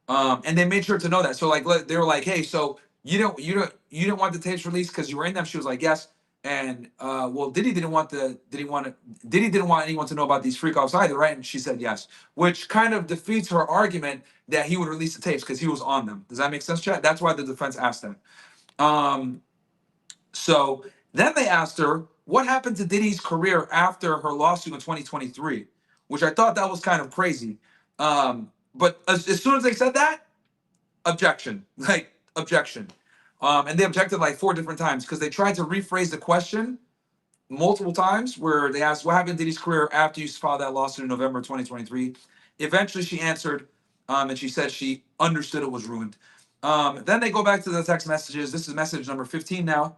And they made sure to know that. So like they were like, hey, so you didn't want the tapes released because you were in them. She was like, yes. And well, Diddy didn't want anyone to know about these freak offs either, right? And she said yes, which kind of defeats her argument that he would release the tapes because he was on them. Does that make sense, Chad? That's why the defense asked them. So then they asked her what happened to Diddy's career after her lawsuit in 2023, which I thought that was kind of crazy. But as soon as they said that, objection, like objection. And they objected like 4 different times because they tried to rephrase the question multiple times where they asked what happened to Diddy's career after you filed that lawsuit in November 2023. Eventually she answered and she said she understood it was ruined. Then they go back to the text messages. This is message number 15 now.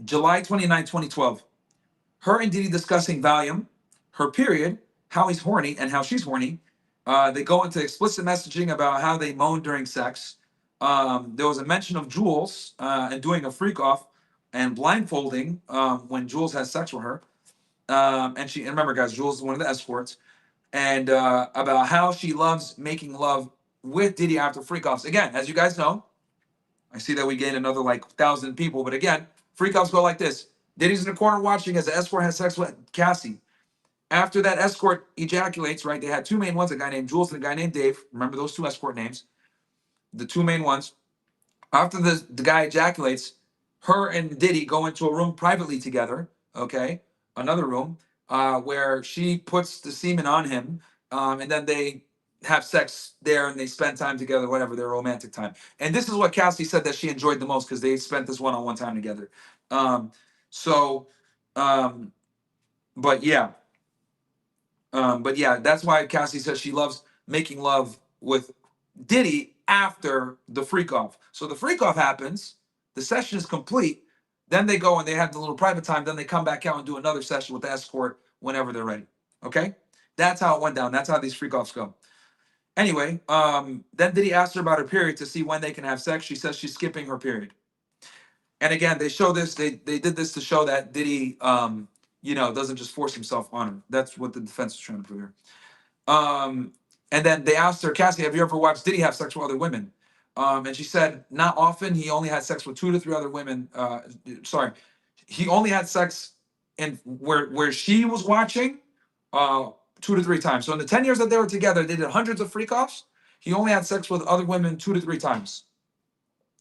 July 29, 2012. Her and Diddy discussing Valium, her period, how he's horny and how she's horny. They go into explicit messaging about how they moan during sex. There was a mention of Jules and doing a freak off and blindfolding when Jules has sex with her. And remember, guys, Jules is one of the escorts. And about how she loves making love with Diddy after freak offs. Again, as you guys know, I see that we gained another like 1,000 people. But again, freak offs go like this. Diddy's in the corner watching as the escort has sex with Cassie. After that escort ejaculates, right? They had 2 main ones, a guy named Jules and a guy named Dave. Remember those 2 escort names? The 2 main ones. After the guy ejaculates, her and Diddy go into a room privately together, okay? Another room where she puts the semen on him, and then they have sex there and they spend time together, whatever, their romantic time. And this is what Cassie said that she enjoyed the most because they spent this one-on-one time together. But yeah. But yeah, that's why Cassie says she loves making love with Diddy after the freak off. So the freak off happens, the session is complete, then they go and they have the little private time, then they come back out and do another session with the escort whenever they're ready. Okay? That's how it went down. That's how these freak offs go. Anyway, then Diddy asked her about her period to see when they can have sex. She says she's skipping her period. And again, they show this, they did this to show that Diddy doesn't just force himself on her. That's what the defense is trying to prove here. And then they asked her, Cassie, have you ever watched Diddy have sex with other women? And she said, not often. He only had sex with 2 to 3 other women. He only had sex in where she was watching 2 to 3 times. So in the 10 years that they were together, they did hundreds of freak offs. He only had sex with other women 2 to 3 times,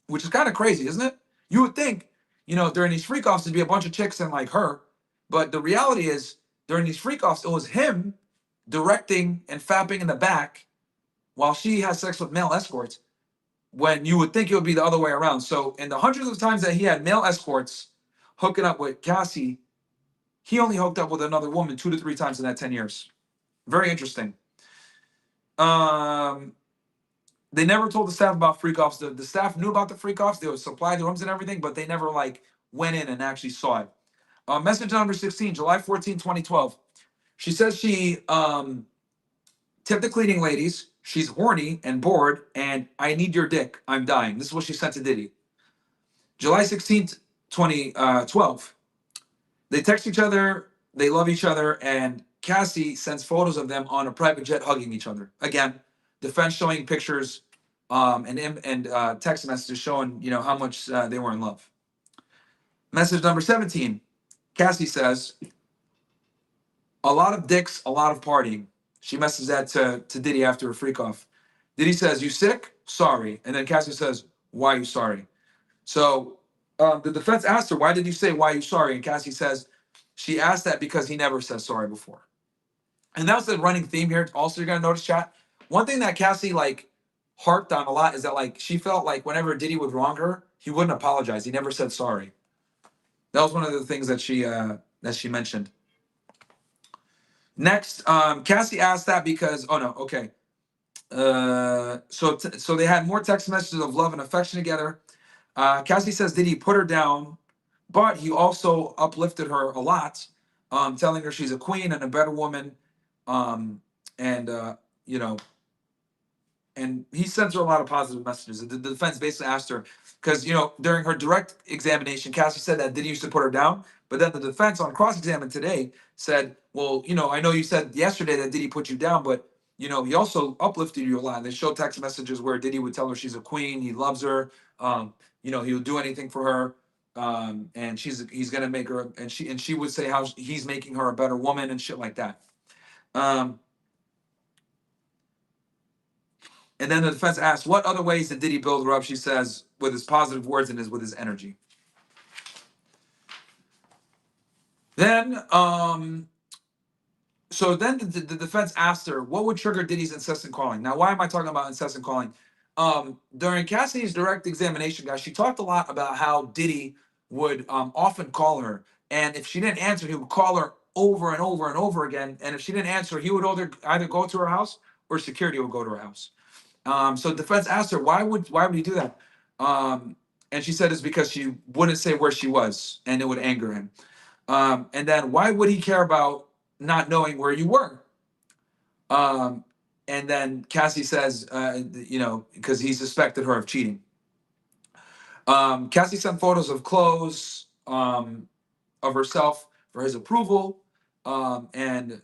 which is kind of crazy, isn't it? You would think, during these freak offs, there'd be a bunch of chicks and like her. But the reality is, during these freak offs, it was him directing and fapping in the back while she has sex with male escorts, when you would think it would be the other way around. So in the hundreds of times that he had male escorts hooking up with Cassie, he only hooked up with another woman 2 to 3 times in that 10 years. Very interesting. They never told the staff about freak offs. The staff knew about the freak offs. They would supply the rooms and everything, but they never like went in and actually saw it. Message number 16, July 14, 2012. She says she tipped the cleaning ladies. She's horny and bored, and I need your dick. I'm dying. This is what she sent to Diddy. July 16th, 2012. They text each other. They love each other, and Cassie sends photos of them on a private jet hugging each other. Again, defense showing pictures and text messages showing how much they were in love. Message number 17. Cassie says, a lot of dicks, a lot of partying. She messages that to Diddy after a freak off. Diddy says, you sick? Sorry. And then Cassie says, why are you sorry? So the defense asked her, why did you say, why are you sorry? And Cassie says, she asked that because he never said sorry before. And that was the running theme here. Also, you're going to notice, chat. One thing that Cassie harped on a lot is that she felt like whenever Diddy would wrong her, he wouldn't apologize. He never said sorry. That was one of the things that she mentioned. Next, Cassie asked that because, oh no, okay. So they had more text messages of love and affection together. Cassie says Diddy put her down, but he also uplifted her a lot, telling her she's a queen and a better woman, and you know, and he sends her a lot of positive messages. The defense basically asked her, because during her direct examination, Cassie said that Diddy used to put her down, but then the defense on cross-examine today said, well, I know you said yesterday that Diddy put you down, but he also uplifted you a lot. And they showed text messages where Diddy would tell her she's a queen, he loves her, he would do anything for her, and he's gonna make her, and she would say how he's making her a better woman and shit like that. And then the defense asked, what other ways did Diddy build her up? She says, with his positive words and with his energy. Then, so then the defense asked her, what would trigger Diddy's incessant calling? Now, why am I talking about incessant calling? During Cassie's direct examination, guys, she talked a lot about how Diddy would often call her. And if she didn't answer, he would call her over and over and over again. And if she didn't answer, he would either go to her house or security would go to her house. So defense asked her, why would he do that? And she said it's because she wouldn't say where she was and it would anger him. And then why would he care about not knowing where you were? And then Cassie says, because he suspected her of cheating. Cassie sent photos of clothes of herself for his approval. And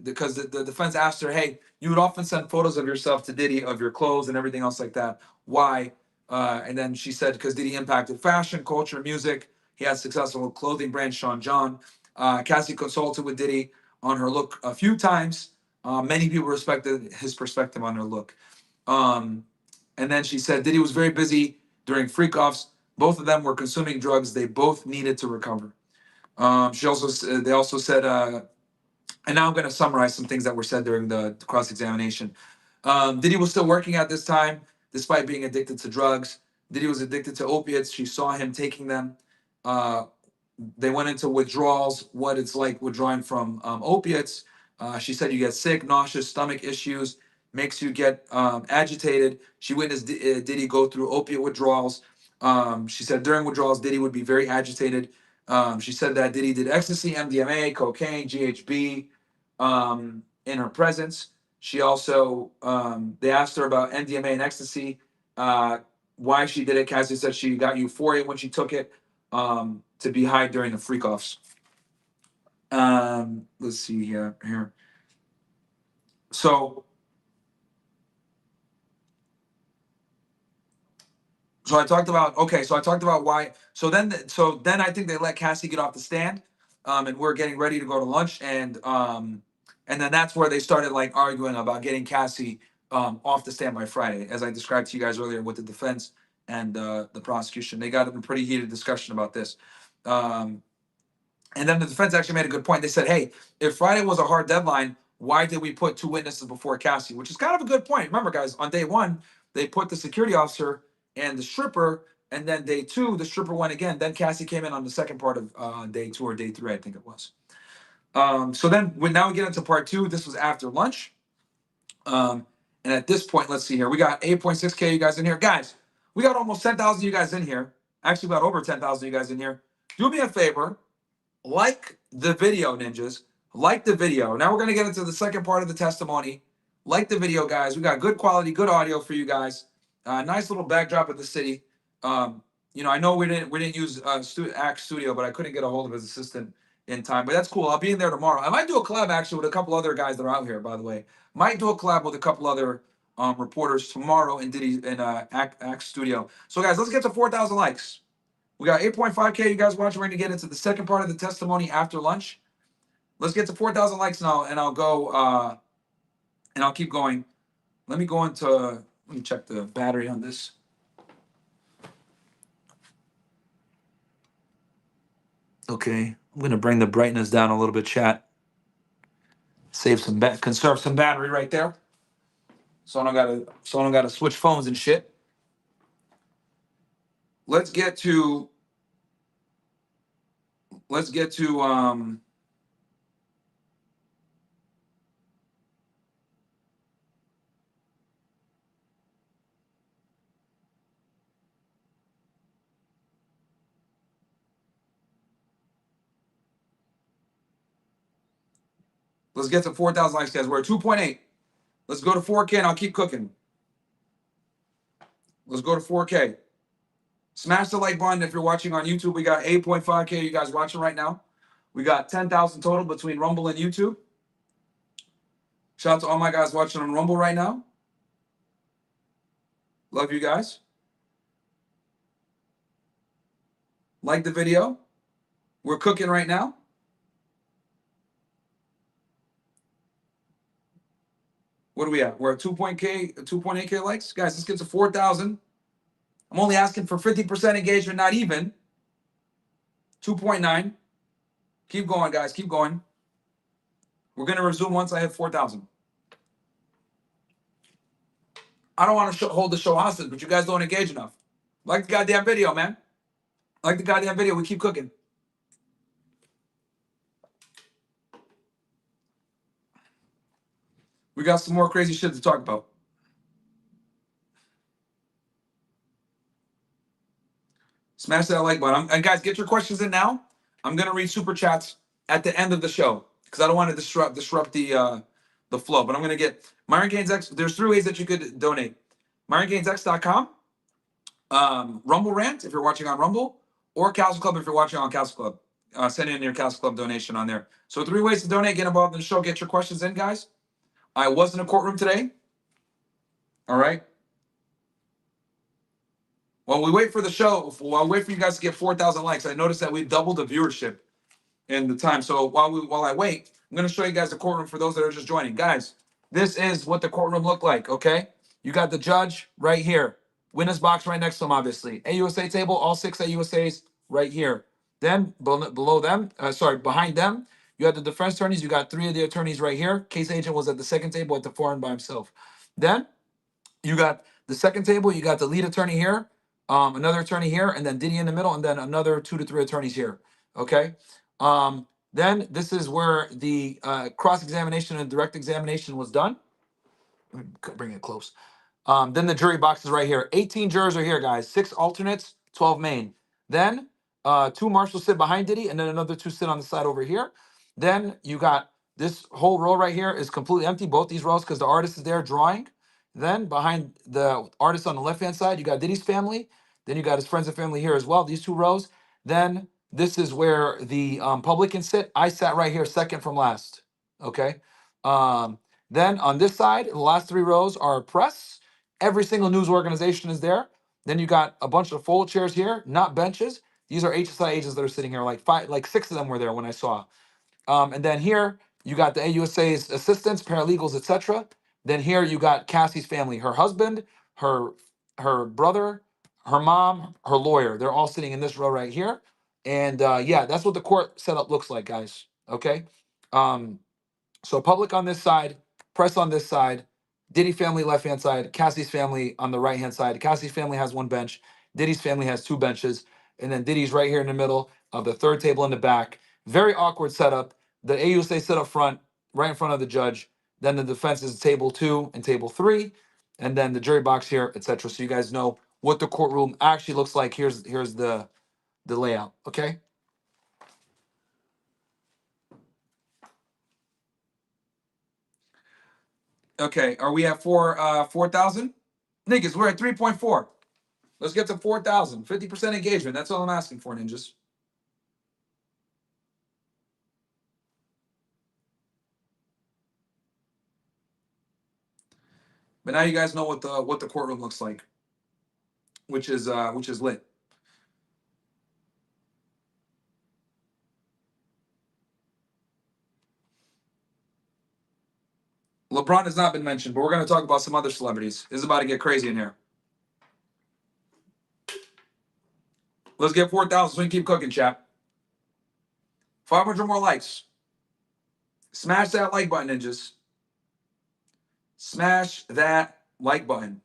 because the defense asked her, hey, you would often send photos of yourself to Diddy of your clothes and everything else like that. Why? And then she said, because Diddy impacted fashion, culture, music. He had successful clothing brand, Sean John. Cassie consulted with Diddy on her look a few times. Many people respected his perspective on her look. And then she said, Diddy was very busy during freak offs. Both of them were consuming drugs. They both needed to recover. They also said, and now I'm going to summarize some things that were said during the cross-examination. Diddy was still working at this time, despite being addicted to drugs. Diddy was addicted to opiates. She saw him taking them. They went into withdrawals, what it's like withdrawing from opiates. She said you get sick, nauseous, stomach issues, makes you get agitated. She witnessed Diddy go through opiate withdrawals. She said during withdrawals, Diddy would be very agitated. She said that Diddy did ecstasy, MDMA, cocaine, GHB in her presence. She also, they asked her about MDMA and ecstasy, why she did it. Cassie said she got euphoria when she took it to be high during the freak offs. Let's see here. So So I talked about So I talked about why. So then I think they let Cassie get off the stand, and we're getting ready to go to lunch, and then that's where they started like arguing about getting Cassie off the stand by Friday, as I described to you guys earlier with the defense and the prosecution. They got in a pretty heated discussion about this. Um, and then the defense actually made a good point. They said, hey, if Friday was a hard deadline, why did we put two witnesses before Cassie? Which is kind of a good point. Remember, guys, on day one, they put the security officer and the stripper. And then day two, the stripper went again. Then Cassie came in on the second part of day two or day three, I think it was. So then now we get into part two. This was after lunch. And at this point, let's see here. We got 8.6K you guys in here. Guys, we got almost 10,000 you guys in here. Actually, we got over 10,000 you guys in here. Do me a favor. Like the video, ninjas. Like the video. Now we're going to get into the second part of the testimony. Like the video, guys. We got good quality, good audio for you guys. Nice little backdrop of the city. I know we didn't use Act Studio, but I couldn't get a hold of his assistant in time. But that's cool. I'll be in there tomorrow. I might do a collab actually with a couple other guys that are out here, by the way. Might do a collab with a couple other reporters tomorrow in Diddy in Act Studio. So guys, let's get to 4,000 likes. We got 8.5K you guys watching. We're going to get into the second part of the testimony after lunch. Let's get to 4,000 likes now, and I'll go, and I'll keep going. Let me check the battery on this. Okay, I'm going to bring the brightness down a little bit, chat. Conserve some battery right there. So I don't gotta switch phones and shit. Let's get to Let's get to let's get to 4,000 likes, guys. We're at 2.8. Let's go to 4K and I'll keep cooking. Let's go to 4K. Smash the like button if you're watching on YouTube. We got 8.5K you guys watching right now. We got 10,000 total between Rumble and YouTube. Shout out to all my guys watching on Rumble right now. Love you guys. Like the video. We're cooking right now. What are we at? We're at 2.8K likes. Guys, let's get to 4,000. I'm only asking for 50% engagement, not even. 2.9. Keep going, guys. Keep going. We're going to resume once I hit 4,000. I don't want to hold the show hostage, but you guys don't engage enough. Like the goddamn video, man. Like the goddamn video. We keep cooking. We got some more crazy shit to talk about. Smash that like button. And guys, get your questions in now. I'm going to read super chats at the end of the show because I don't want to disrupt the flow. But I'm going to get Myron Gaines X. There's 3 ways that you could donate. MyronGainesX.com, Rumble Rant if you're watching on Rumble, or Castle Club if you're watching on Castle Club. Send in your Castle Club donation on there. So 3 ways to donate. Get involved in the show. Get your questions in, guys. I was in a courtroom today. All right. While we wait for the show, while we wait for you guys to get 4,000 likes, I noticed that we doubled the viewership in the time. So while I wait, I'm going to show you guys the courtroom for those that are just joining. Guys, this is what the courtroom looked like, okay? You got the judge right here. Witness box right next to him, obviously. AUSA table, all 6 AUSAs right here. Then behind them, you had the defense attorneys. You got 3 of the attorneys right here. Case agent was at the second table at the far end by himself. Then you got the second table. You got the lead attorney here, another attorney here, and then Diddy in the middle, and then another 2 to 3 attorneys here. Okay. Then this is where the cross-examination and direct examination was done. Let me bring it close. Then the jury box is right here. 18 jurors are here, guys. 6 alternates, 12 main. Then 2 marshals sit behind Diddy, and then another 2 sit on the side over here. Then you got this whole row right here is completely empty, both these rows, because the artist is there drawing. Then behind the artist on the left-hand side, you got Diddy's family. Then you got his friends and family here as well, these 2 rows. Then this is where the public can sit. I sat right here, second from last, okay? Then on this side, the last 3 rows are press. Every single news organization is there. Then you got a bunch of fold chairs here, not benches. These are HSI agents that are sitting here. Like five, like six of them were there when I saw. And then here you got the AUSA's assistants, paralegals, etc. Then here you got Cassie's family, her husband, her her brother, her mom, her lawyer. They're all sitting in this row right here. And yeah, that's what the court setup looks like, guys. Okay. Um, so public on this side, press on this side, Diddy family left hand side, Cassie's family on the right hand side. Cassie's family has one bench, Diddy's family has two benches, and then Diddy's right here in the middle of the third table in the back. Very awkward setup. The AUSA sit up front, right in front of the judge. Then the defense is table 2 and table 3, and then the jury box here, etc. So you guys know what the courtroom actually looks like. Here's the layout. Okay. Okay, are we at 4,000? Niggas, we're at 3.4. Let's get to 4,000. 50% engagement. That's all I'm asking for, ninjas. But now you guys know what the courtroom looks like, which is lit. LeBron has not been mentioned, but we're going to talk about some other celebrities. This is about to get crazy in here. Let's get 4,000 so we can keep cooking, chap. 500 more likes. Smash that like button, ninjas. Smash that like button.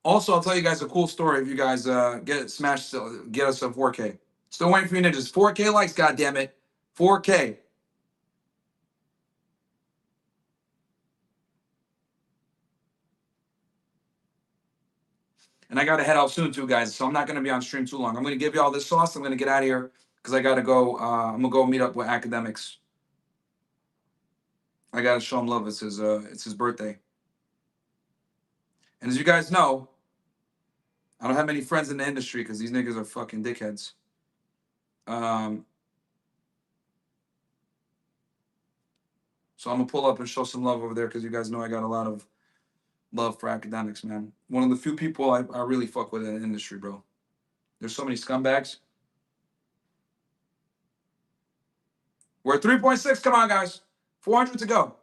Also, I'll tell you guys a cool story if you guys get us a 4K. Still waiting for you ninjas. 4K likes, goddammit. 4K. And I got to head out soon too, guys. So I'm not going to be on stream too long. I'm going to give you all this sauce. I'm going to get out of here because I got to go. I'm going to go meet up with academics. I got to show him love. It's his birthday. And as you guys know, I don't have many friends in the industry because these niggas are fucking dickheads. So I'm going to pull up and show some love over there because you guys know I got a lot of love for academics, man. One of the few people I really fuck with in the industry, bro. There's so many scumbags. We're at 3.6. Come on, guys. 400 to go.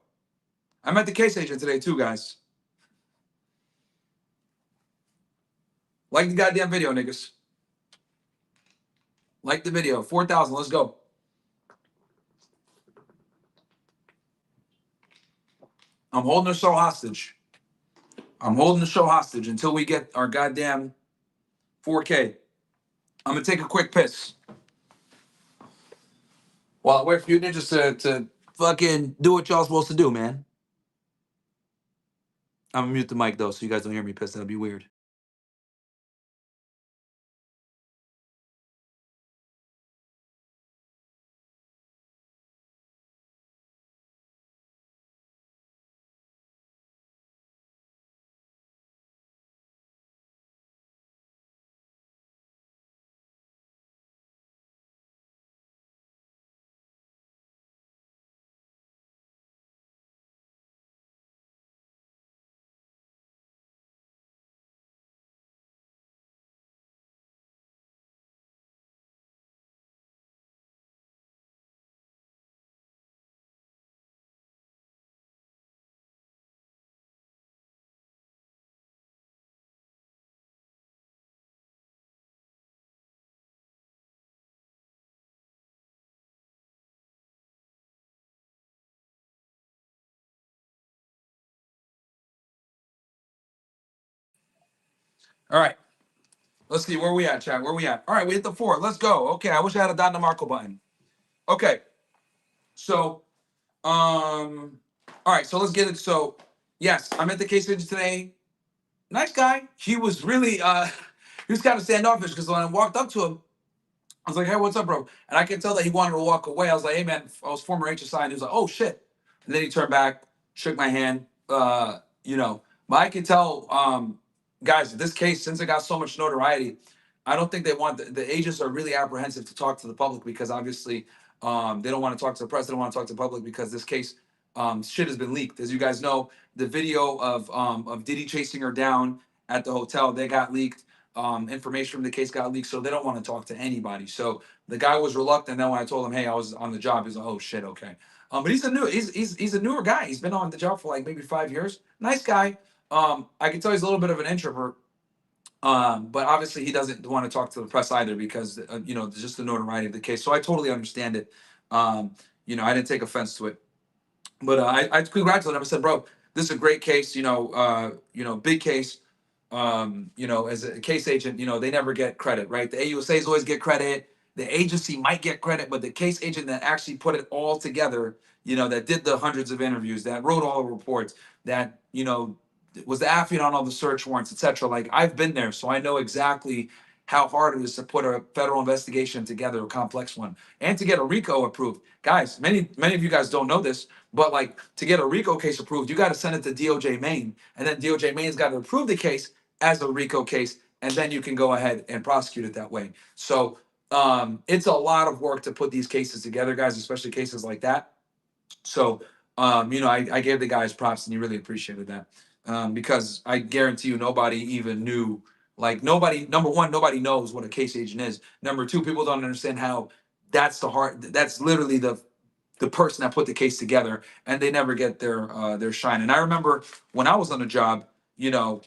I met the case agent today, too, guys. Like the goddamn video, niggas. Like the video. 4,000. Let's go. I'm holding the show hostage. I'm holding the show hostage until we get our goddamn 4K. I'm going to take a quick piss. Well, I wait for you ninjas to fucking do what y'all supposed to do, man. I'm going to mute the mic, though, so you guys don't hear me piss. That'll be weird. All right. Let's see. Where we at, chat? Where we at? All right, we hit the 4. Let's go. Okay, I wish I had a Don DeMarco button. Okay. So, All right, so let's get it. So, yes, I met the case agent today. Nice guy. He was really, he was kind of standoffish because when I walked up to him, I was like, hey, what's up, bro? And I could tell that he wanted to walk away. I was like, hey, man, I was former HSI. And he was like, oh, shit. And then he turned back, shook my hand, you know. But I could tell, guys, this case, since it got so much notoriety, I don't think they want, the agents are really apprehensive to talk to the public because obviously they don't want to talk to the press. They don't want to talk to the public because this case, shit has been leaked. As you guys know, the video of Diddy chasing her down at the hotel, they got leaked. Information from the case got leaked, so they don't want to talk to anybody. So the guy was reluctant. Then when I told him, "Hey, I was on the job," he's like, "Oh shit, okay." But he's a newer guy. He's been on the job for like maybe 5 years. Nice guy. I can tell he's a little bit of an introvert. But obviously he doesn't want to talk to the press either because you know just the notoriety of the case. So I totally understand it. You know, I didn't take offense to it. But I congratulated him. I said, bro, this is a great case. You know, big case. You know, as a case agent, you know, they never get credit, right? The AUSAs always get credit. The agency might get credit, but the case agent that actually put it all together, you know, that did the hundreds of interviews, that wrote all the reports, that, you know, was the affiant on all the search warrants, etc. Like I've been there, so I know exactly how hard it is to put a federal investigation together, a complex one, and to get a RICO approved. Guys, many of you guys don't know this, but like to get a RICO case approved, you got to send it to DOJ Maine, and then DOJ Maine's got to approve the case as a RICO case, and then you can go ahead and prosecute it that way. So it's a lot of work to put these cases together, guys, especially cases like that. So you know, I gave the guys props, and he really appreciated that because I guarantee you, nobody even knew. Like nobody, number one, nobody knows what a case agent is. Number two, people don't understand how that's the heart. That's literally the person that put the case together, and they never get their shine. And I remember when I was on the job, you know,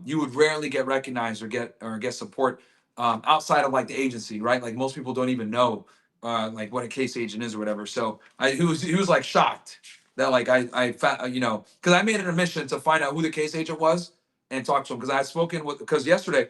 you would rarely get recognized or get support outside of like the agency, right? Like most people don't even know like what a case agent is or whatever. So he was like shocked that like you know, because I made an admission to find out who the case agent was and talk to him because I had spoken with because yesterday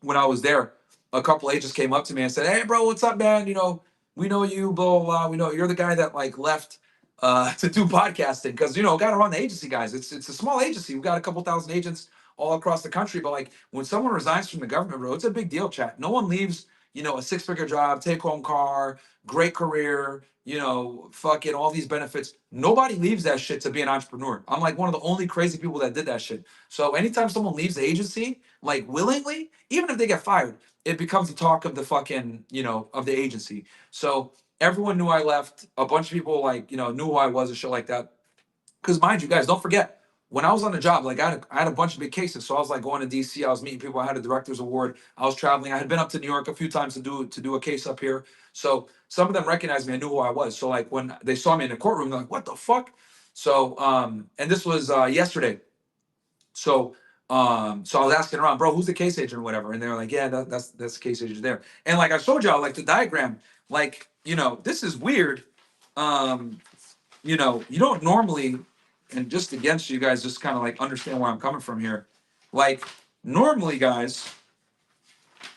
when I was there, a couple agents came up to me and said, "Hey, bro, what's up, man? You know, we know you, blah blah blah. We know you're the guy that like left to do podcasting because you know, got to run the agency, guys. It's a small agency. We got a couple thousand agents all across the country, but like when someone resigns from the government, bro, it's a big deal, chat. No one leaves, you know, a six-figure job, take-home car, great career, you know, fucking all these benefits. Nobody leaves that shit to be an entrepreneur. I'm like one of the only crazy people that did that shit. So anytime someone leaves the agency, like willingly, even if they get fired, it becomes the talk of the fucking, you know, of the agency. So everyone knew I left. A bunch of people like, you know, knew who I was and shit like that. Because mind you, guys, don't forget, when I was on the job, like I had a bunch of big cases. So I was like going to DC, I was meeting people, I had a director's award, I was traveling. I had been up to New York a few times to do a case up here. So some of them recognized me, I knew who I was. So like when they saw me in the courtroom, they're like, what the fuck? So and this was yesterday. So so I was asking around, bro, who's the case agent or whatever? And they were like, yeah, that's the case agent there. And like I showed y'all, like the diagram, like, you know, this is weird. You know, you don't normally, and just against you guys, just kind of like understand where I'm coming from here. Like normally, guys,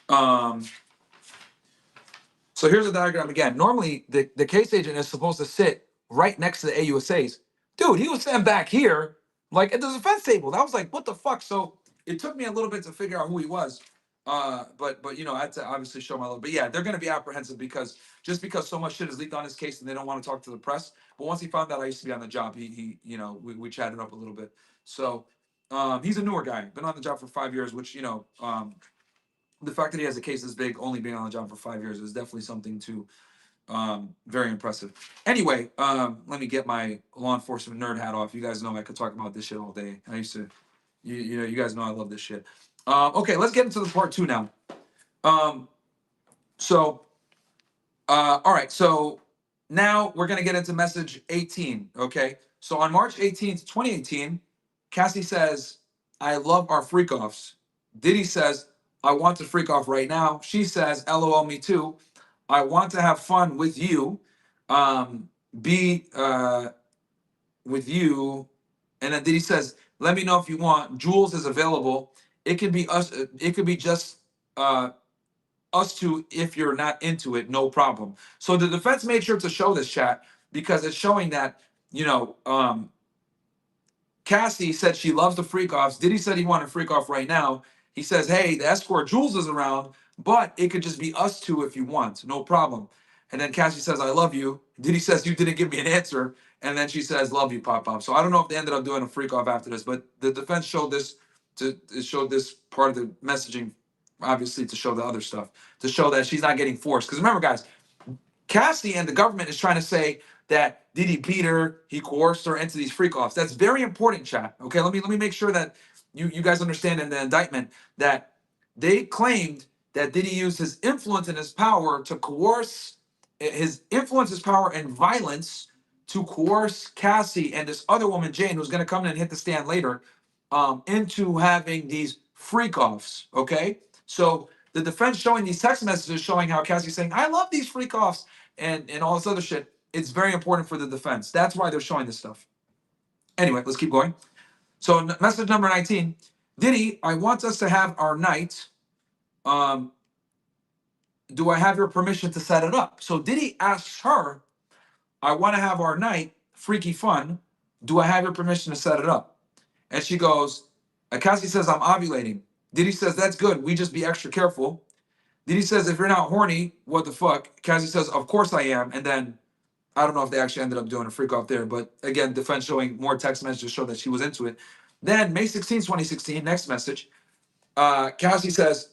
um, so here's the diagram again. Normally, the case agent is supposed to sit right next to the AUSAs. Dude, he was sitting back here, like at the defense table. I was like, what the fuck? So it took me a little bit to figure out who he was. But you know, I had to obviously show my little. But yeah, they're gonna be apprehensive because just because so much shit is leaked on his case and they don't want to talk to the press. But once he found out I used to be on the job, he you know, we chatted up a little bit. So he's a newer guy, been on the job for 5 years, which you know, the fact that he has a case this big, only being on the job for 5 years, is definitely something to very impressive. Anyway, let me get my law enforcement nerd hat off. You guys know I could talk about this shit all day. I used to, you know, you guys know I love this shit. Okay, let's get into the part two now. So, all right, so now we're gonna get into message 18. Okay, so on March 18th, 2018, Cassie says, "I love our freak offs." Diddy says, "I want to freak off right now." She says, "LOL, me too. I want to have fun with you, be with you." And then Diddy says, "Let me know if you want. Jules is available. It could be us. It could be just us two. If you're not into it, no problem." So the defense made sure to show this chat because it's showing that you know Cassie said she loves the freak offs. Diddy said he wanted a freak off right now. He says, hey, the escort Jules is around, but it could just be us two if you want, no problem. And then Cassie says, I love you. Diddy says, you didn't give me an answer. And then she says, love you, Pop Pop. So I don't know if they ended up doing a freak off after this, but the defense showed this it showed this part of the messaging, obviously, to show the other stuff, to show that she's not getting forced. Because remember, guys, Cassie and the government is trying to say that Diddy beat her, he coerced her into these freak offs. That's very important, chat. Okay, let me make sure that you guys understand in the indictment that they claimed that Diddy used his influence and his power to coerce his influence, his power, and violence to coerce Cassie and this other woman, Jane, who's going to come in and hit the stand later, into having these freak offs. Okay, so the defense showing these text messages showing how Cassie's saying, I love these freak offs and all this other shit. It's very important for the defense. That's why they're showing this stuff. Anyway, let's keep going. So message number 19. Diddy, I want us to have our night. Do I have your permission to set it up? So Diddy asks her, I want to have our night, freaky fun. Do I have your permission to set it up? And she goes, Cassie says, I'm ovulating. Diddy says, that's good. We just be extra careful. Diddy says, if you're not horny, what the fuck? Cassie says, of course I am. And then I don't know if they actually ended up doing a freak off there, but again, defense showing more text messages show that she was into it. Then May 16, 2016, next message. Cassie says,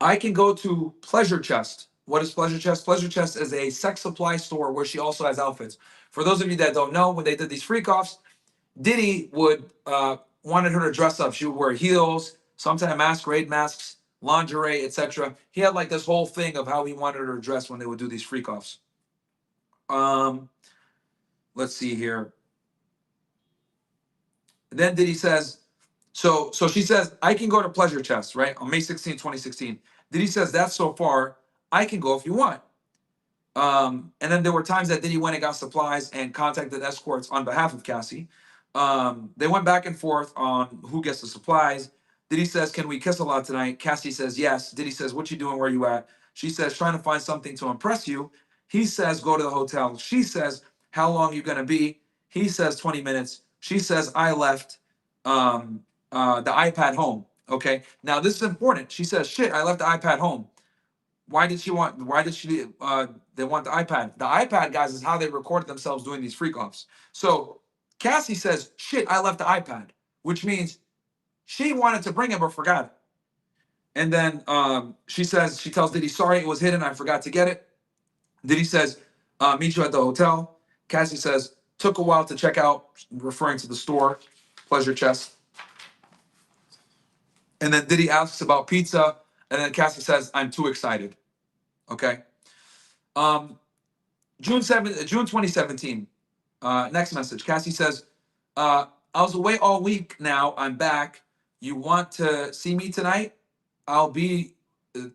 I can go to Pleasure Chest. What is Pleasure Chest? Pleasure Chest is a sex supply store where she also has outfits. For those of you that don't know, when they did these freak offs, Diddy would wanted her to dress up. She would wear heels, sometimes masquerade masks, lingerie, etc. He had like this whole thing of how he wanted her to dress when they would do these freak offs. Let's see here. Then Diddy says, so she says, I can go to Pleasure Chest, right? On May 16, 2016. Diddy says, that's so far. I can go if you want. And then there were times that Diddy went and got supplies and contacted escorts on behalf of Cassie. They went back and forth on who gets the supplies. Diddy says, can we kiss a lot tonight? Cassie says, yes. Diddy says, what you doing? Where you at? She says, trying to find something to impress you. He says, go to the hotel. She says, how long you gonna be? He says, 20 minutes. She says, I left the iPad home. Okay. Now this is important. She says, shit, I left the iPad home. Why did they want the iPad? The iPad, guys, is how they recorded themselves doing these freak offs. So Cassie says, shit, I left the iPad, which means she wanted to bring it but forgot it. And then she tells Diddy, sorry, it was hidden. I forgot to get it. Diddy says, meet you at the hotel. Cassie says, took a while to check out, referring to the store, Pleasure Chest. And then Diddy asks about pizza. And then Cassie says, I'm too excited. Okay. June 2017. Next message. Cassie says, I was away all week now. I'm back. You want to see me tonight? I'll be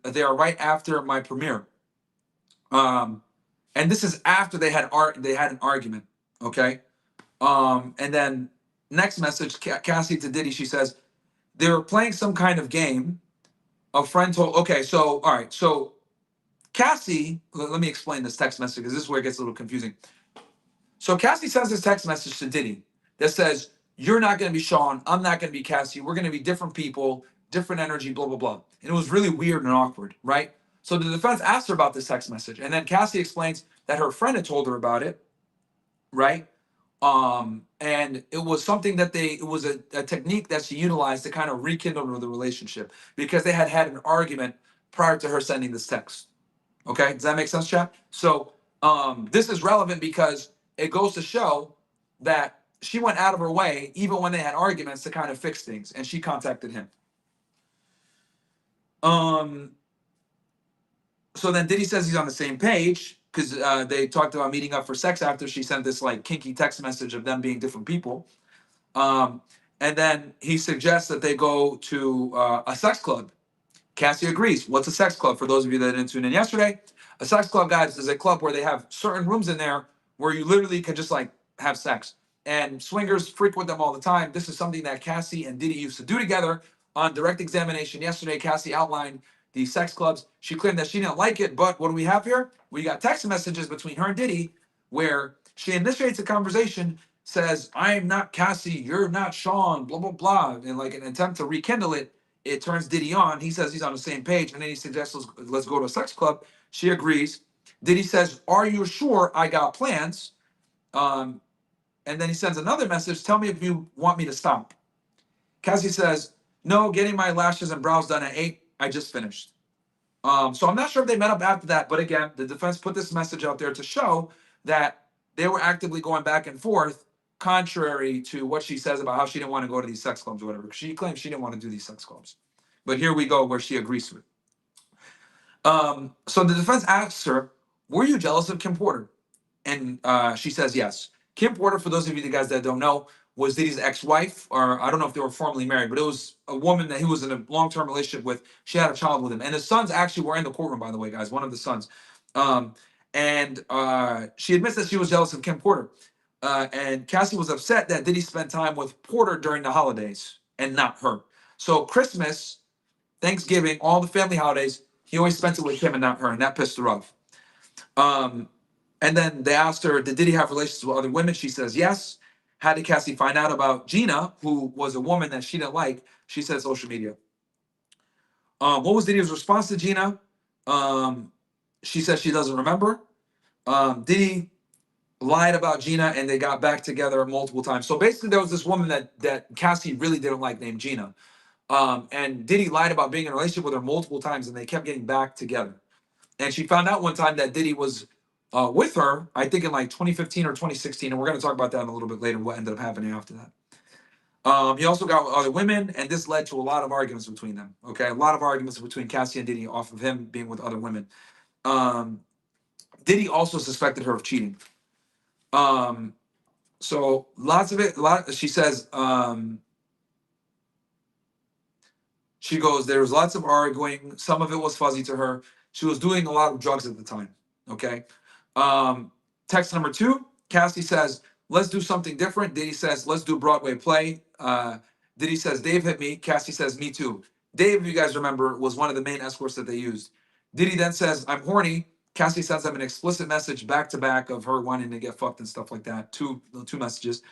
there right after my premiere. And this is after they had an argument. Okay. And then next message, Cassie to Diddy, she says, they were playing some kind of game. A friend told, okay, so, all right. So Cassie, let me explain this text message because this is where it gets a little confusing. So Cassie sends this text message to Diddy that says, you're not going to be Sean. I'm not going to be Cassie. We're going to be different people, different energy, blah, blah, blah. And it was really weird and awkward, right? So the defense asked her about this text message. And then Cassie explains that her friend had told her about it, right? And it was something that it was a technique that she utilized to kind of rekindle the relationship because they had an argument prior to her sending this text. Okay, does that make sense, chat? So this is relevant because it goes to show that she went out of her way, even when they had arguments, to kind of fix things, and she contacted him. So then Diddy says he's on the same page because they talked about meeting up for sex after she sent this like kinky text message of them being different people. And then he suggests that they go to a sex club. Cassie agrees. What's a sex club? For those of you that didn't tune in yesterday, a sex club, guys, is a club where they have certain rooms in there where you literally can just like have sex. And swingers frequent them all the time. This is something that Cassie and Diddy used to do together. On direct examination yesterday, Cassie outlined the sex clubs. She claimed that she didn't like it, but what do we have here? We got text messages between her and Diddy where she initiates a conversation says, I am not Cassie, you're not Sean, blah, blah, blah. And like an attempt to rekindle it, it turns Diddy on. He says he's on the same page. And then he suggests, let's go to a sex club. She agrees. Diddy says, are you sure I got plans? And then he sends another message. Tell me if you want me to stop. Cassie says, no, getting my lashes and brows done at 8. I just finished. So I'm not sure if they met up after that. But again, the defense put this message out there to show that they were actively going back and forth, contrary to what she says about how she didn't want to go to these sex clubs or whatever. She claims she didn't want to do these sex clubs. But here we go where she agrees to it. So the defense asks her, were you jealous of Kim Porter? And she says yes. Kim Porter, for those of you guys that don't know, was Diddy's ex-wife, or I don't know if they were formally married, but it was a woman that he was in a long-term relationship with. She had a child with him. And his sons actually were in the courtroom, by the way, guys, one of the sons. And she admits that she was jealous of Kim Porter. And Cassie was upset that Diddy spent time with Porter during the holidays and not her. So Christmas, Thanksgiving, all the family holidays, he always spent it with Kim and not her, and that pissed her off. And then they asked her, did Diddy have relations with other women? She says yes. How did Cassie find out about Gina, who was a woman that she didn't like? She said social media. What was Diddy's response to Gina? She says she doesn't remember. Diddy lied about Gina, and they got back together multiple times. So basically, there was this woman that Cassie really didn't like named Gina. And Diddy lied about being in a relationship with her multiple times, and they kept getting back together. And she found out one time that Diddy was with her, I think in like 2015 or 2016, and we're going to talk about that in a little bit later, what ended up happening after that. He also got with other women, and this led to a lot of arguments between them. Okay, a lot of arguments between Cassie and Diddy off of him being with other women. Diddy also suspected her of cheating. So lots of it. She says. She goes, there was lots of arguing. Some of it was fuzzy to her. She was doing a lot of drugs at the time. Okay. Text number 2, Cassie says, let's do something different. Diddy says, let's do Broadway play. Diddy says, Dave hit me. Cassie says, me too. Dave, if you guys remember, was one of the main escorts that they used. Diddy then says, I'm horny. Cassie sends him an explicit message back to back of her wanting to get fucked and stuff like that. Two messages.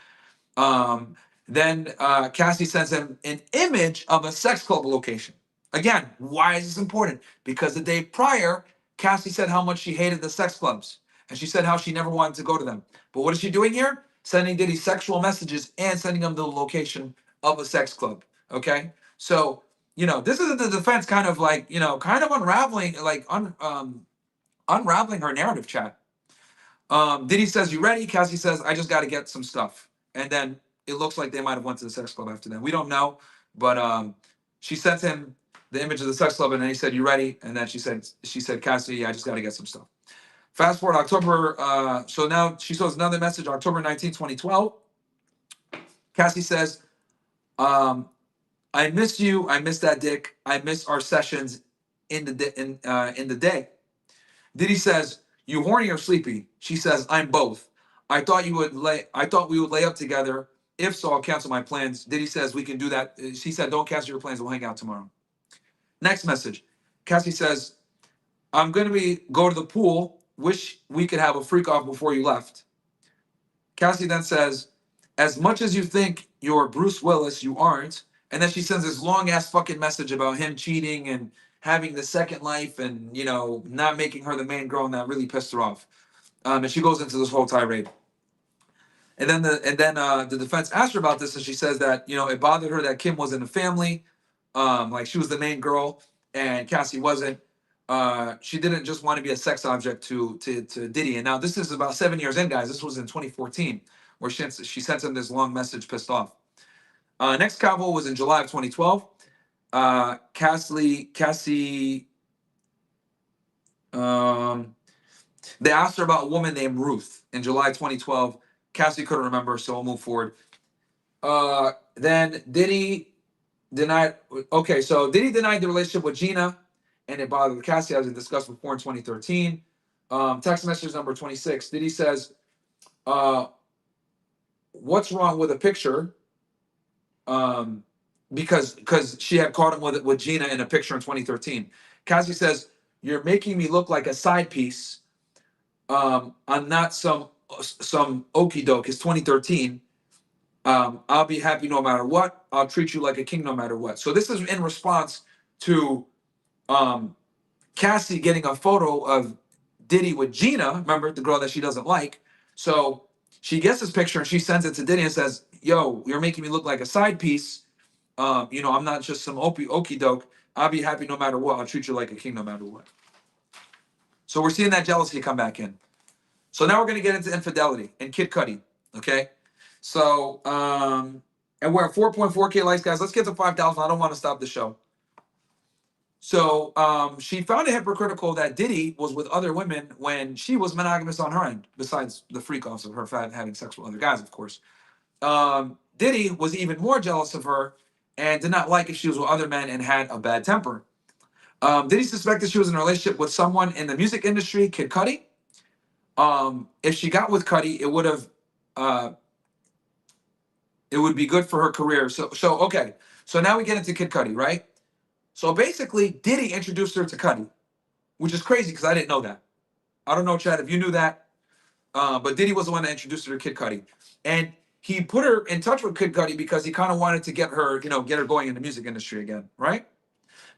Then Cassie sends him an image of a sex club location. Again, why is this important? Because the day prior, Cassie said how much she hated the sex clubs. And she said how she never wanted to go to them. But what is she doing here? Sending Diddy sexual messages and sending him the location of a sex club. Okay? So, this is the defense kind of like, kind of unraveling, like unraveling her narrative, chat. Diddy says, you ready? Cassie says, I just got to get some stuff. And then it looks like they might have went to the sex club after that. We don't know. But she sent him the image of the sex club, and then he said, you ready? And then she said, Cassie, yeah, I just got to get some stuff. Fast forward October. So now she shows another message, October 19, 2012. Cassie says, I miss you. I miss that dick. I miss our sessions in the day. Diddy says, you horny or sleepy? She says, I'm both. I thought we would lay up together. If so, I'll cancel my plans. Diddy says we can do that. She said, don't cancel your plans. We'll hang out tomorrow. Next message. Cassie says, I'm going to go to the pool. Wish we could have a freak off before you left. Cassie then says, as much as you think you're Bruce Willis, you aren't. And then she sends this long ass fucking message about him cheating and having the second life and, not making her the main girl, and that really pissed her off. And she goes into this whole tirade. And then the defense asked her about this, and she says that, it bothered her that Kim was in the family. Like she was the main girl and Cassie wasn't. She didn't just want to be a sex object to Diddy. And now this is about 7 years in, guys. This was in 2014, where she sent him this long message pissed off. Next convo was in July of 2012. Cassie, they asked her about a woman named Ruth in July 2012. Cassie couldn't remember, so we'll move forward. Then Diddy denied. Okay, so Diddy denied the relationship with Gina, and it bothered Cassie, as we discussed before in 2013. Text message number 26. Diddy says, what's wrong with a picture? Because she had caught him with Gina in a picture in 2013. Cassie says, you're making me look like a side piece. I'm not some some okey doke. It's 2013. I'll be happy no matter what. I'll treat you like a king no matter what. So this is in response to um, Cassie getting a photo of Diddy with Gina. Remember the girl that she doesn't like. So she gets this picture and she sends it to Diddy and says, "Yo, you're making me look like a side piece. I'm not just some okey doke. I'll be happy no matter what. I'll treat you like a king no matter what." So we're seeing that jealousy come back in. So now we're gonna get into infidelity and Kid Cudi. Okay. So and we're at 4.4K likes, guys. Let's get to 5,000. I don't want to stop the show. So she found it hypocritical that Diddy was with other women when she was monogamous on her end, besides the freak offs of her having sex with other guys, of course. Diddy was even more jealous of her and did not like if she was with other men and had a bad temper. Diddy suspected she was in a relationship with someone in the music industry, Kid Cudi. If she got with Cudi, uh, it would be good for her career. So okay. So now we get into Kid Cudi, right? So basically, Diddy introduced her to Cudi, which is crazy because I didn't know that. I don't know, Chad, if you knew that, but Diddy was the one that introduced her to Kid Cudi, and he put her in touch with Kid Cudi because he kind of wanted to get her, get her going in the music industry again, right?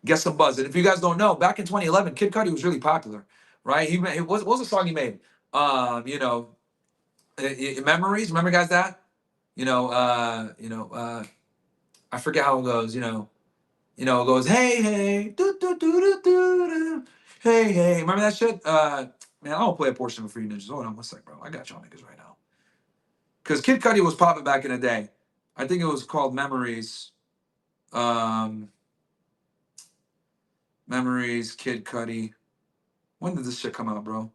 Get some buzz. And if you guys don't know, back in 2011, Kid Cudi was really popular, right? What was the song he made? Memories. Remember, guys, that? I forget how it goes. It goes, hey, hey, do, do, do, do, do, do. Hey, hey. Remember that shit? Man, I'll play a portion of it for you ninjas. Hold on one sec, bro. I got y'all niggas right now. Because Kid Cudi was popping back in the day. I think it was called Memories. Memories, Kid Cudi. When did this shit come out, bro?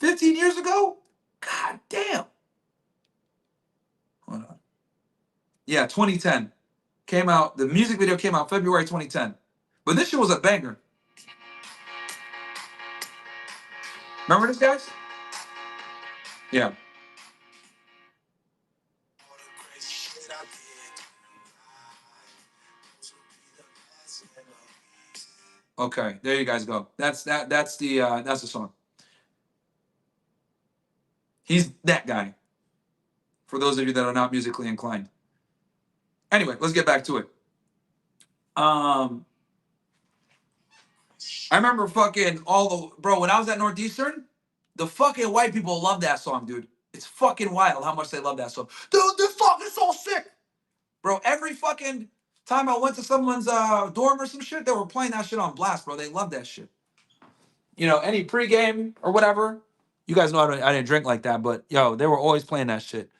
15 years ago? God damn. Hold on. Yeah, 2010. Came out, the music video came out February 2010. But this shit was a banger. Remember this, guys? Yeah. Okay, there you guys go. That's the song. He's that guy. For those of you that are not musically inclined. Anyway, let's get back to it. I remember fucking bro, when I was at Northeastern, the fucking white people love that song, dude. It's fucking wild how much they love that song. Dude, this song is so sick. Bro, every fucking time I went to someone's dorm or some shit, they were playing that shit on blast, bro. They love that shit. Any pregame or whatever. You guys know I didn't drink like that, but yo, they were always playing that shit.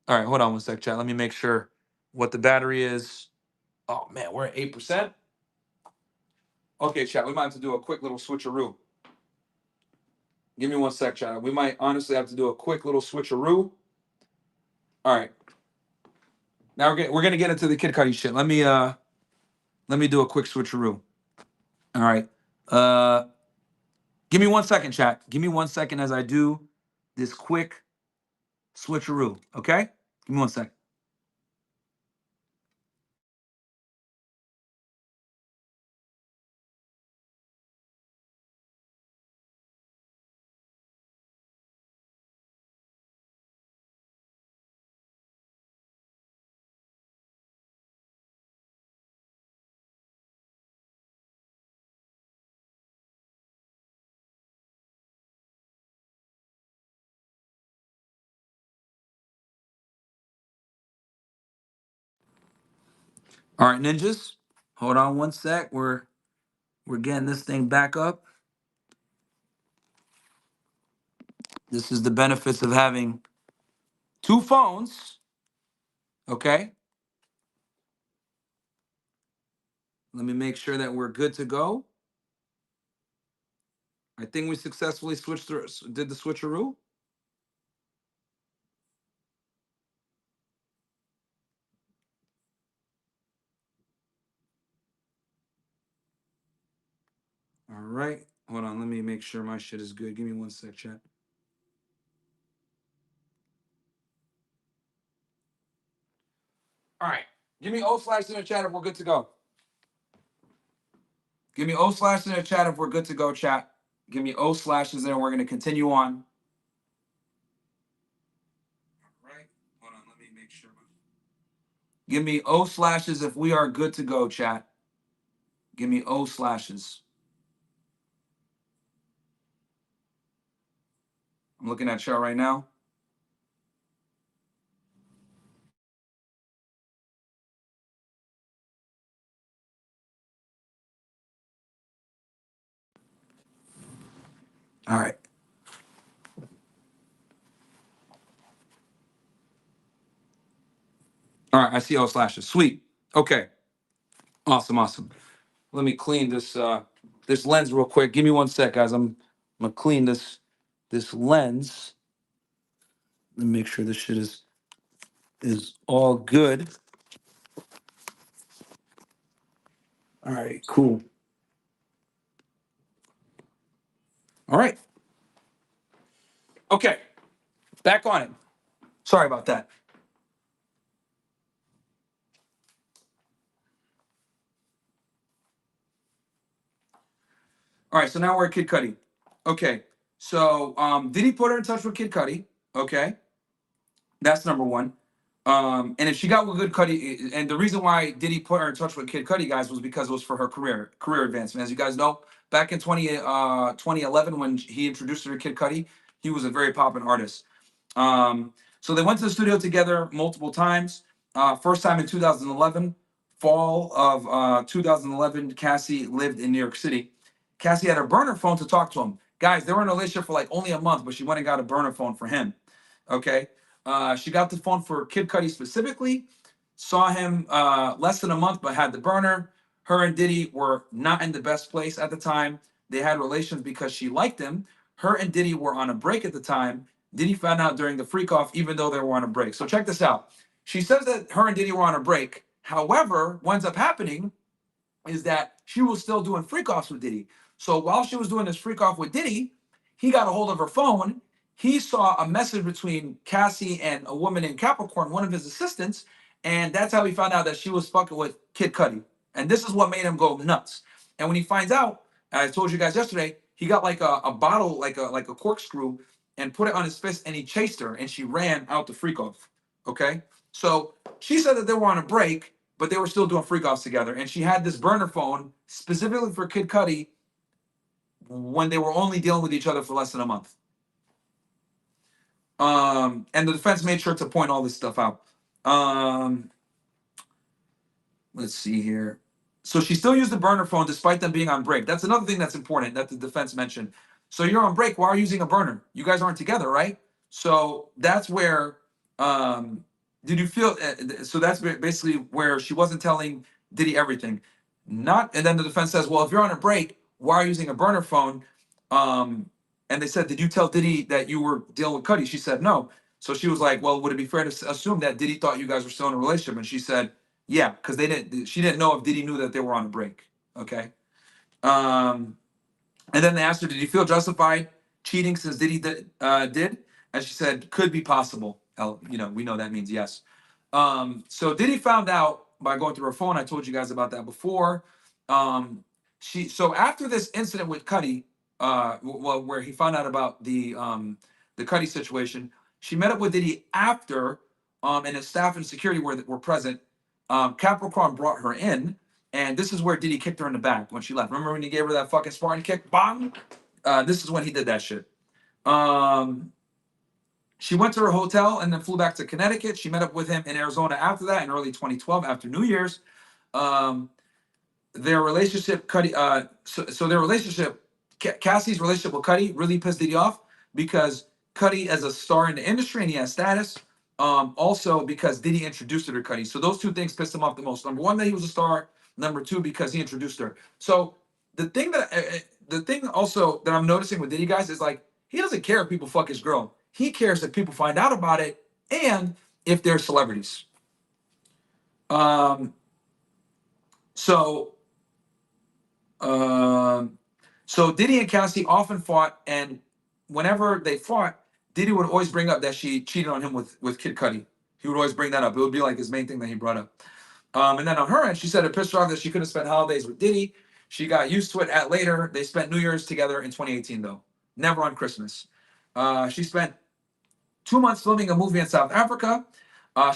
All right, hold on one sec, chat. Let me make sure what the battery is. Oh man, we're at 8%. Okay, chat. We might have to do a quick little switcheroo. Give me one sec, chat. We might honestly have to do a quick little switcheroo. All right. Now we're gonna get into the Kid Cudi shit. Let me do a quick switcheroo. All right. Give me 1 second, chat. Give me 1 second as I do this quick switcheroo. Okay? Give me 1 second. All right, ninjas. Hold on 1 sec. We're getting this thing back up. This is the benefits of having two phones. Okay. Let me make sure that we're good to go. I think we successfully did the switcheroo. All right. Hold on. Let me make sure my shit is good. Give me 1 sec, chat. All right. Give me O/ in the chat if we're good to go. Give me O/ in the chat if we're good to go, chat. Give me O/ there, and we're going to continue on. Right? Hold on, let me make sure. Give me O slashes if we are good to go, chat. Give me O slashes. I'm looking at chat right now. All right. All right, I see O slashes. Sweet. Okay. Awesome, awesome. Let me clean this lens real quick. Give me 1 sec, guys. I'm gonna clean this lens. Let me make sure this shit is all good. All right, cool. All right. Okay. Back on it. Sorry about that. All right, so now we're at Kid Cudi. Okay. So did he put her in touch with Kid Cudi? Okay. That's number one. And if she got with good Cudi, and the reason why Diddy put her in touch with Kid Cudi, guys, was because it was for her career advancement. As you guys know, back in 2011, when he introduced her to Kid Cudi, he was a very popular artist. So they went to the studio together multiple times. First time in 2011, fall of 2011, Cassie lived in New York City. Cassie had a burner phone to talk to him. Guys, they were in a relationship for like only a month, but she went and got a burner phone for him. Okay. She got the phone for Kid Cudi specifically. Saw him less than a month, but had the burner. Her and Diddy were not in the best place at the time. They had relations because she liked him. Her and Diddy were on a break at the time. Diddy found out during the freak off, even though they were on a break. So check this out. She says that her and Diddy were on a break. However, what ends up happening is that she was still doing freak offs with Diddy. So while she was doing this freak off with Diddy, he got a hold of her phone. He saw a message between Cassie and a woman in Capricorn, one of his assistants, and that's how he found out that she was fucking with Kid Cudi. And this is what made him go nuts. And when he finds out, I told you guys yesterday, he got like a bottle, like a corkscrew, and put it on his fist, and he chased her, and she ran out the freak off. Okay, so she said that they were on a break, but they were still doing freak offs together. And she had this burner phone specifically for Kid Cudi when they were only dealing with each other for less than a month. And the defense made sure to point all this stuff out. Let's see here. So she still used the burner phone despite them being on break. That's another thing that's important that the defense mentioned. So you're on break. Why are you using a burner? You guys aren't together, right? So that's where. Did you feel? So that's basically where she wasn't telling Diddy everything. Not, and then the defense says, well, if you're on a break, why are you using a burner phone? And they said, did you tell Diddy that you were dealing with Cudi? She said no. So she was like, well, would it be fair to assume that Diddy thought you guys were still in a relationship? And she said, yeah, because they didn't. She didn't know if Diddy knew that they were on a break. Okay. Um, and then they asked her, "Did you feel justified cheating since Diddy did?" And she said, "Could be possible." We know that means yes. So Diddy found out by going through her phone. I told you guys about that before. So after this incident with Cudi, where he found out about the Cudi situation, she met up with Diddy after, and his staff and security were present. Capricorn brought her in, and this is where Diddy kicked her in the back when she left. Remember when he gave her that fucking Spartan kick? Bang! This is when he did that shit. She went to her hotel and then flew back to Connecticut. She met up with him in Arizona after that in early 2012 after New Year's. Their relationship, Cudi, so their relationship, Cassie's relationship with Cudi really pissed Diddy off because Cudi is a star in the industry and he has status. Also because Diddy introduced her to Cudi. So those two things pissed him off the most. Number one, that he was a star. Number two, because he introduced her. So the thing also that I'm noticing with Diddy, guys, is like he doesn't care if people fuck his girl. He cares if people find out about it and if they're celebrities. Um, so so Diddy and Cassie often fought, and whenever they fought, Diddy would always bring up that she cheated on him with Kid Cudi. He would always bring that up. It would be like his main thing that he brought up. And then on her end, she said it pissed her off that she couldn't spend holidays with Diddy. She got used to it at later. They spent New Year's together in 2018, though. Never on Christmas. She spent 2 months filming a movie in South Africa.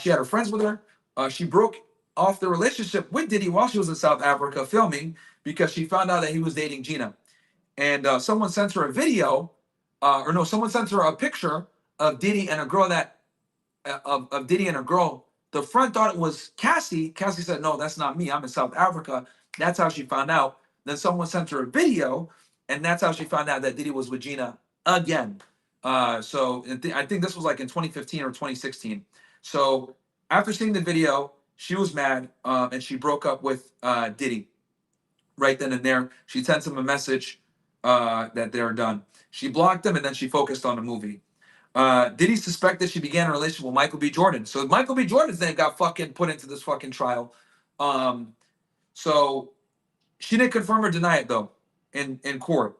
She had her friends with her. She broke off the relationship with Diddy while she was in South Africa filming because she found out that he was dating Gina. And someone sent her a video, or no, someone sent her a picture of Diddy and a girl that of Diddy and a girl. The friend thought it was Cassie. Cassie said, "No, that's not me. I'm in South Africa." That's how she found out. Then someone sent her a video, and that's how she found out that Diddy was with Gina again. So I think this was like in 2015 or 2016. So after seeing the video, she was mad, and she broke up with Diddy right then and there. She sent him a message that they're done. She blocked him, and then she focused on the movie. Diddy suspected she began a relationship with Michael B. Jordan. So Michael B. Jordan's name got fucking put into this fucking trial. So she didn't confirm or deny it though in court.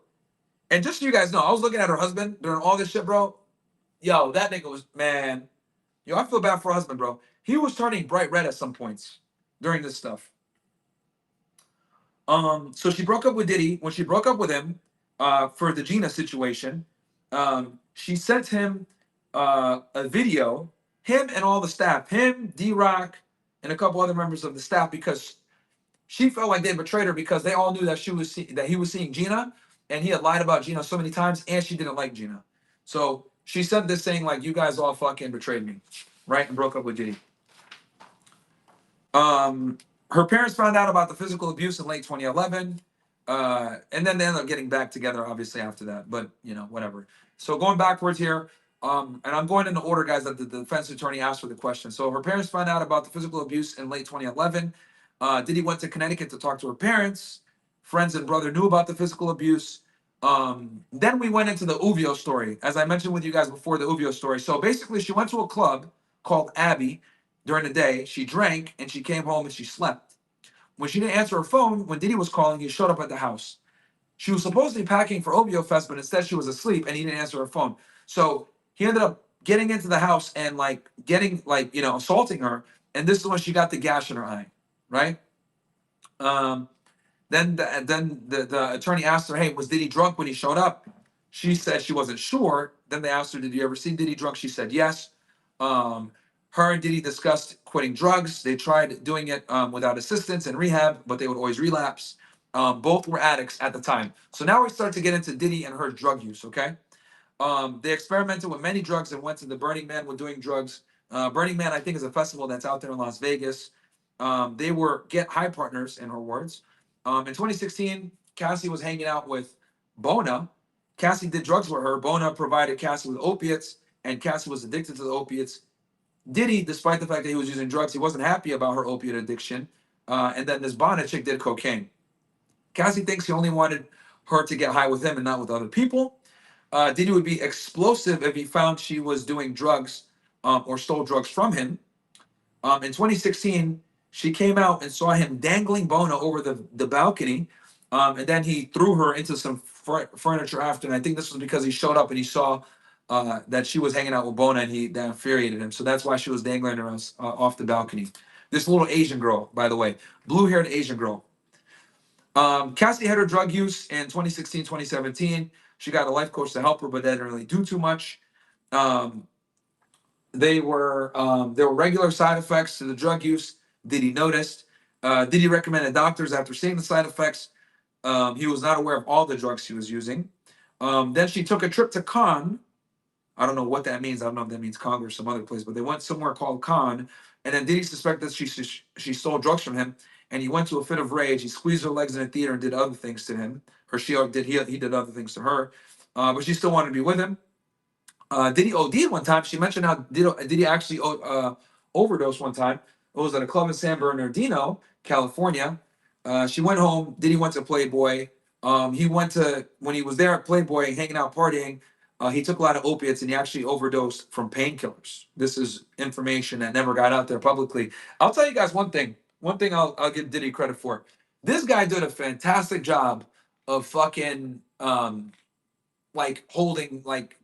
And just so you guys know, I was looking at her husband during all this shit, bro. Yo, that nigga was, man. Yo, I feel bad for her husband, bro. He was turning bright red at some points during this stuff. So she broke up with Diddy. When she broke up with him, for the Gina situation, she sent him a video, him and all the staff, him, D-Rock, and a couple other members of the staff, because she felt like they betrayed her because they all knew that that he was seeing Gina, and he had lied about Gina so many times, and she didn't like Gina. So she sent this saying like, "You guys all fucking betrayed me," right? And broke up with Diddy. Her parents found out about the physical abuse in late 2011, and then they ended up getting back together, obviously, after that. But, you know, whatever. So going backwards here, and I'm going in the order, guys, that the defense attorney asked for the question. So her parents found out about the physical abuse in late 2011. Diddy went to Connecticut to talk to her parents. Friends and brother knew about the physical abuse. Then we went into the Uvio story, as I mentioned with you guys before, the Uvio story. So basically, she went to a club called Abbey during the day. She drank and she came home and she slept. When she didn't answer her phone, when Diddy was calling, he showed up at the house. She was supposed to be packing for Uvio Fest, but instead she was asleep and he didn't answer her phone. So he ended up getting into the house and like getting like, you know, assaulting her. And this is when she got the gash in her eye, right? Then the attorney asked her, "Hey, was Diddy drunk when he showed up?" She said she wasn't sure. Then they asked her, "Did you ever see Diddy drunk?" She said yes. Her and Diddy discussed quitting drugs. They tried doing it without assistance in rehab, but they would always relapse. Both were addicts at the time. So now we start to get into Diddy and her drug use, okay? They experimented with many drugs and went to the Burning Man with doing drugs. Burning Man, I think, is a festival that's out there in Las Vegas. They were get high partners, in her words. In 2016, Cassie was hanging out with Bona. Cassie did drugs with her. Bona provided Cassie with opiates, and Cassie was addicted to the opiates. Diddy, despite the fact that he was using drugs, he wasn't happy about her opiate addiction. And then this Bona chick did cocaine. Cassie thinks he only wanted her to get high with him and not with other people. Diddy would be explosive if he found she was doing drugs or stole drugs from him. In 2016, she came out and saw him dangling Bona over the balcony. And then he threw her into some furniture after. And I think this was because he showed up and he saw that she was hanging out with Bona, and that infuriated him. So that's why she was dangling her off the balcony. This little Asian girl, by the way, blue-haired Asian girl. Cassie had her drug use in 2016, 2017. She got a life coach to help her, but that didn't really do too much. There were regular side effects to the drug use. Diddy noticed. Diddy recommended doctors after seeing the side effects. He was not aware of all the drugs she was using. Then she took a trip to Cannes. I don't know what that means. I don't know if that means Congress or some other place, but they went somewhere called Cannes. And then Diddy suspected she stole drugs from him, and he went to a fit of rage. He squeezed her legs in a theater and did other things to him. Or he did other things to her, but she still wanted to be with him. Diddy OD'd one time. She mentioned how Diddy actually overdosed one time. It was at a club in San Bernardino, California. She went home. Diddy went to Playboy. When he was there at Playboy, hanging out, partying. He took a lot of opiates, and he actually overdosed from painkillers. This is information that never got out there publicly. I'll tell you guys one thing. One thing I'll give Diddy credit for. This guy did a fantastic job of fucking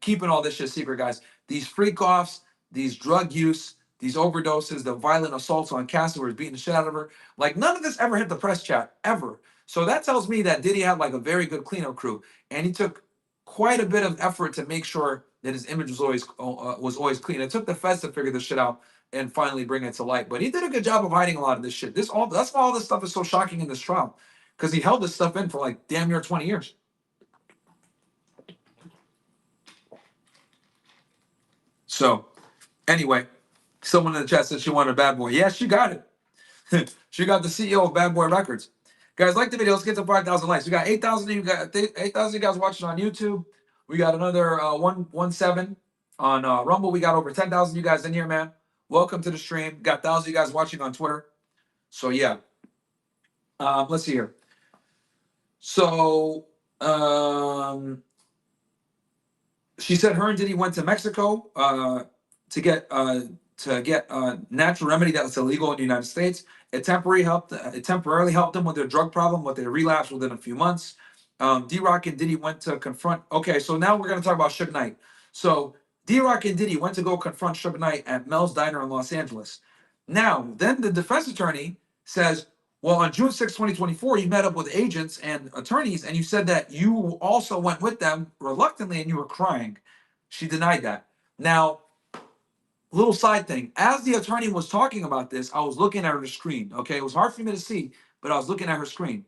keeping all this shit secret, guys. These freak offs, these drug use, these overdoses, the violent assaults on Cassie, where he's beating the shit out of her. Like, none of this ever hit the press chat, ever. So that tells me that Diddy had like a very good cleanup crew, and he took quite a bit of effort to make sure that his image was always clean. It took the feds to figure this shit out and finally bring it to light. But he did a good job of hiding a lot of this shit. That's why all this stuff is so shocking in this trial, because he held this stuff in for like damn near 20 years. So anyway, someone in the chat said she wanted a bad boy. Yeah, she got it. She got the CEO of Bad Boy Records. Guys, like the video. Let's get to 5,000 likes. We got 8,000. You got 8,000 you guys watching on YouTube. We got another 117 on Rumble. We got over 10,000 you guys in here, man. Welcome to the stream. Got 1,000 you guys watching on Twitter. So yeah. Let's see here. So she said her and Diddy went to Mexico to get natural remedy that was illegal in the United States. It temporarily helped them with their drug problem, but they relapsed within a few months. D-Rock and Diddy went to confront. Okay, so now we're going to talk about Suge Knight. So D-Rock and Diddy went to go confront Suge Knight at Mel's Diner in Los Angeles. Now, then the defense attorney says, well, on June 6, 2024, you met up with agents and attorneys, and you said that you also went with them reluctantly and you were crying. She denied that. Now, little side thing. As the attorney was talking about this, I was looking at her screen. Okay, it was hard for me to see, but I was looking at her screen.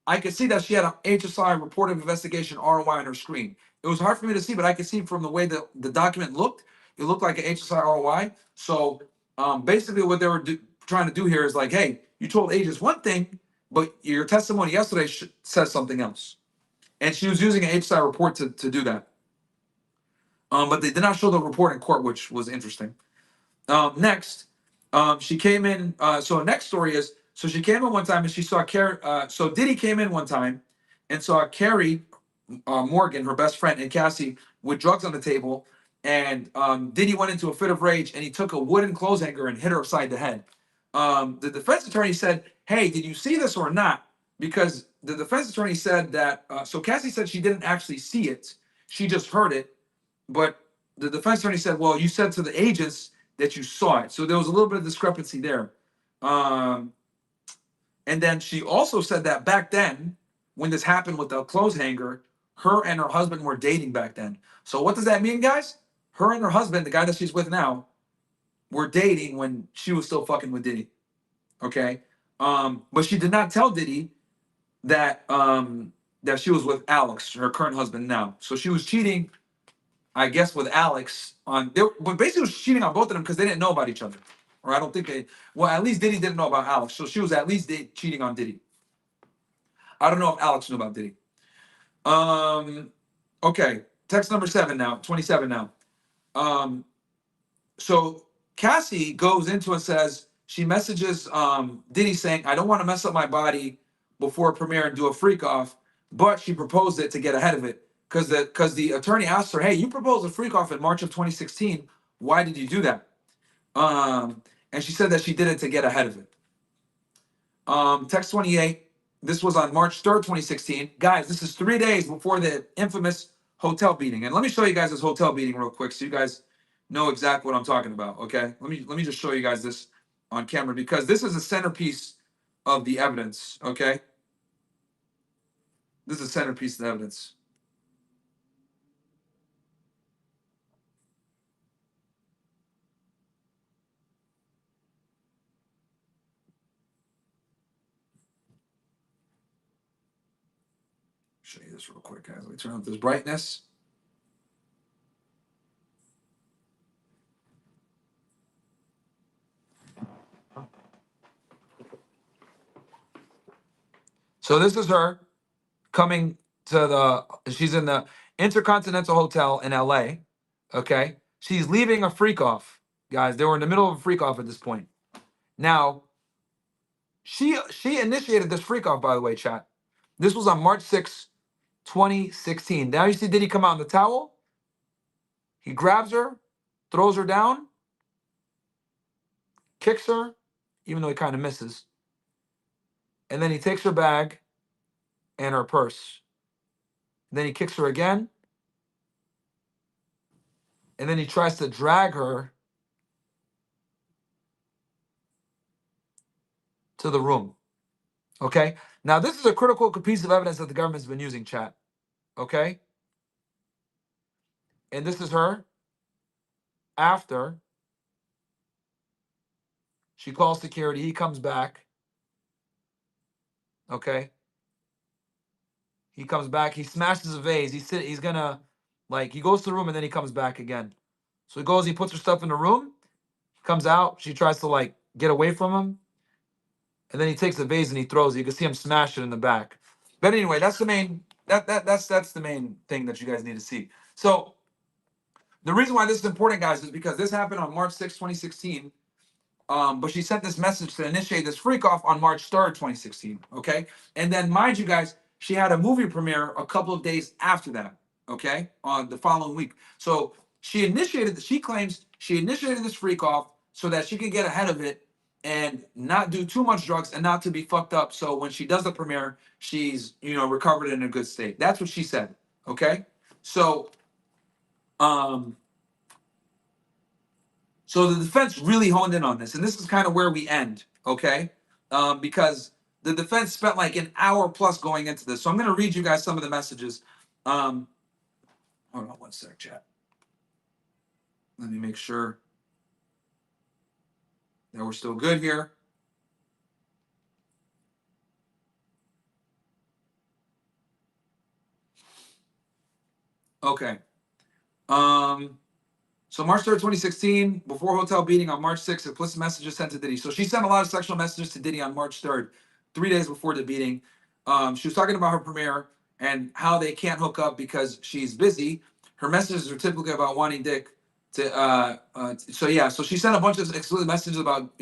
I could see that she had an HSI report of investigation ROI on her screen. It was hard for me to see, but I could see from the way that the document looked, it looked like an HSI ROI. So basically what they were trying to do here is like, hey, you told agents one thing, but your testimony yesterday says something else. And she was using an HSI report to do that. But they did not show the report in court, which was interesting. Next, she came in. So next story is, so she came in one time and she saw Carrie. So Diddy came in one time and saw Carrie Morgan, her best friend, and Cassie with drugs on the table. And Diddy went into a fit of rage and he took a wooden clothes hanger and hit her upside the head. The defense attorney said, hey, did you see this or not? Because the defense attorney said that, so Cassie said she didn't actually see it. She just heard it. But the defense attorney said, well, you said to the agents that you saw it. So there was a little bit of discrepancy there. And then she also said that back then, when this happened with the clothes hanger, her and her husband were dating back then. So what does that mean, guys? Her and her husband, the guy that she's with now, were dating when she was still fucking with Diddy. Okay? But she did not tell Diddy that that she was with Alex, her current husband now. So she was cheating, I guess, with Alex but basically was cheating on both of them because they didn't know about each other. Or I don't think at least Diddy didn't know about Alex. So she was at least cheating on Diddy. I don't know if Alex knew about Diddy. Okay, text number 27 now. So Cassie goes into and says, she messages Diddy saying, I don't want to mess up my body before premiere and do a freak off, but she proposed it to get ahead of it. Because the attorney asked her, hey, you proposed a freak off in March of 2016. Why did you do that? And she said that she did it to get ahead of it. Text 28. This was on March 3rd, 2016. Guys, this is 3 days before the infamous hotel beating. And let me show you guys this hotel beating real quick so you guys know exactly what I'm talking about, okay? Let me just show you guys this on camera because this is a centerpiece of the evidence, okay? This is a centerpiece of the evidence. Show you this real quick, guys. Let me turn up this brightness. So this is her coming to she's in the Intercontinental Hotel in LA. Okay. She's leaving a freak off. Guys, they were in the middle of a freak off at this point. Now, she initiated this freak off, by the way, chat. This was on March 6, 2016. Now you see Diddy come out in the towel. He grabs her, throws her down, kicks her, even though he kind of misses. And then he takes her bag and her purse. Then he kicks her again. And then he tries to drag her to the room. Okay? Now, this is a critical piece of evidence that the government's been using, chat. Okay? And this is her after she calls security. He comes back. Okay. He comes back. He smashes a vase. He's gonna, like, he goes to the room and then he comes back again. So he goes, he puts her stuff in the room, comes out. She tries to like get away from him. And then he takes the vase and he throws it. You can see him smash it in the back. But anyway, that's the main that's the main thing that you guys need to see. So the reason why this is important, guys, is because this happened on March 6th, 2016. But she sent this message to initiate this freak off on March 3rd, 2016. Okay. And then, mind you guys, she had a movie premiere a couple of days after that. Okay. On the following week. So she claims she initiated this freak off so that she could get ahead of it and not do too much drugs and not to be fucked up. So when she does the premiere, she's, recovered in a good state. That's what she said. Okay. So, um, So the defense really honed in on this, and this is kind of where we end, okay? Because the defense spent like an hour plus going into this. So I'm going to read you guys some of the messages. Hold on one sec, chat. Let me make sure that we're still good here. Okay. So March 3rd, 2016, before hotel beating on March 6th, explicit messages sent to Diddy. So she sent a lot of sexual messages to Diddy on March 3rd, 3 days before the beating. She was talking about her premiere and how they can't hook up because she's busy. Her messages are typically about wanting dick. So she sent a bunch of explicit messages about,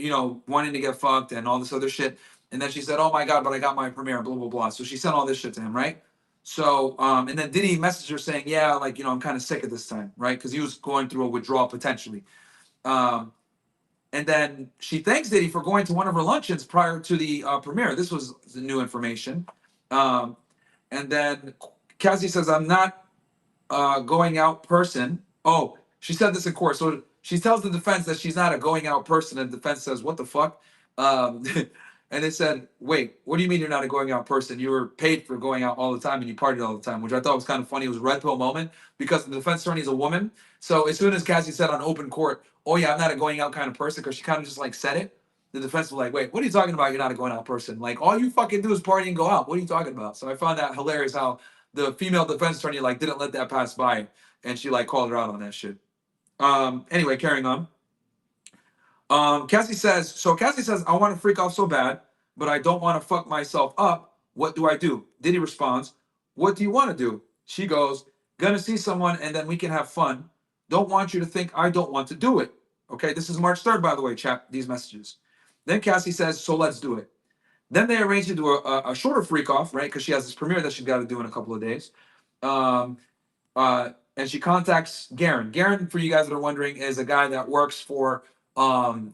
wanting to get fucked and all this other shit. And then she said, oh my God, but I got my premiere, blah, blah, blah. So she sent all this shit to him, right? So, and then Diddy messaged her saying, yeah, like, I'm kind of sick at this time, right? Because he was going through a withdrawal potentially. And then she thanks Diddy for going to one of her luncheons prior to the premiere. This was the new information. And then Cassie says, I'm not going out person. Oh, she said this in court. So she tells the defense that she's not a going out person. And the defense says, what the fuck? And they said, wait, what do you mean you're not a going out person? You were paid for going out all the time and you partied all the time, which I thought was kind of funny. It was a red pill moment because the defense attorney is a woman. So as soon as Cassie said on open court, oh yeah, I'm not a going out kind of person, because she kind of just like said it, the defense was like, wait, what are you talking about? You're not a going out person. Like, all you fucking do is party and go out. What are you talking about? So I found that hilarious how the female defense attorney like didn't let that pass by, and she like called her out on that shit. Anyway, carrying on. Cassie says, I want to freak off so bad, but I don't want to fuck myself up. What do I do? Diddy responds, what do you want to do? She goes, gonna see someone and then we can have fun. Don't want you to think I don't want to do it. Okay, this is March 3rd, by the way, chat, these messages. Then Cassie says, so let's do it. Then they arrange to do a shorter freak off, right? Because she has this premiere that she's got to do in a couple of days. And she contacts Garen. Garen, for you guys that are wondering, is a guy that works for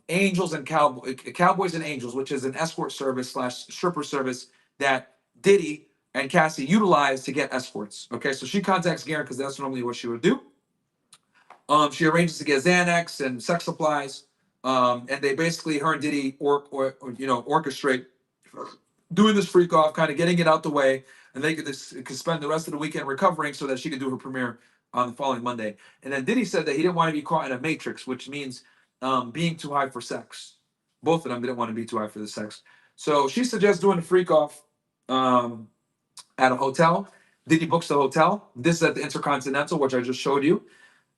Angels and Cowboys and Angels, which is an escort service / stripper service that Diddy and Cassie utilize to get escorts. Okay, so she contacts Garen because that's normally what she would do. She arranges to get Xanax and sex supplies, and they basically, her and Diddy orchestrate doing this freak off, kind of getting it out the way, and they could spend the rest of the weekend recovering so that she could do her premiere on the following Monday. And then Diddy said that he didn't want to be caught in a matrix, which means being too high for sex. Both of them didn't want to be too high for the sex. So she suggests doing a freak off at a hotel. Diddy books the hotel. This is at the Intercontinental, which I just showed you.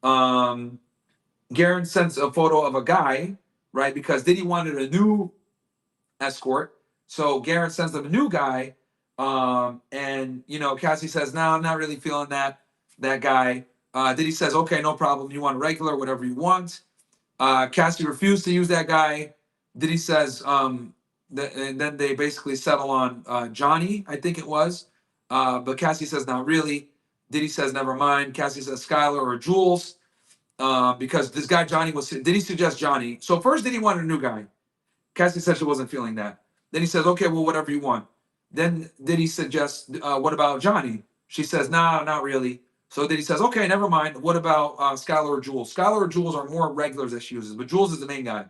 Garen sends a photo of a guy, right? Because Diddy wanted a new escort. So Garen sends them a new guy. And Cassie says, no, I'm not really feeling that guy. Diddy says, okay, no problem. You want a regular, whatever you want. Cassie refused to use that guy. Diddy says, and then they basically settle on Johnny, I think it was. But Cassie says, not really. Diddy says, never mind. Cassie says, Skylar or Jules. Because this guy Johnny Diddy suggest Johnny? So first Diddy wanted a new guy. Cassie said she wasn't feeling that. Then he says, okay, well, whatever you want. Then Diddy suggests, what about Johnny? She says, nah, not really. So Diddy says, okay, never mind. What about Skylar or Jules? Skylar or Jules are more regulars that she uses, but Jules is the main guy.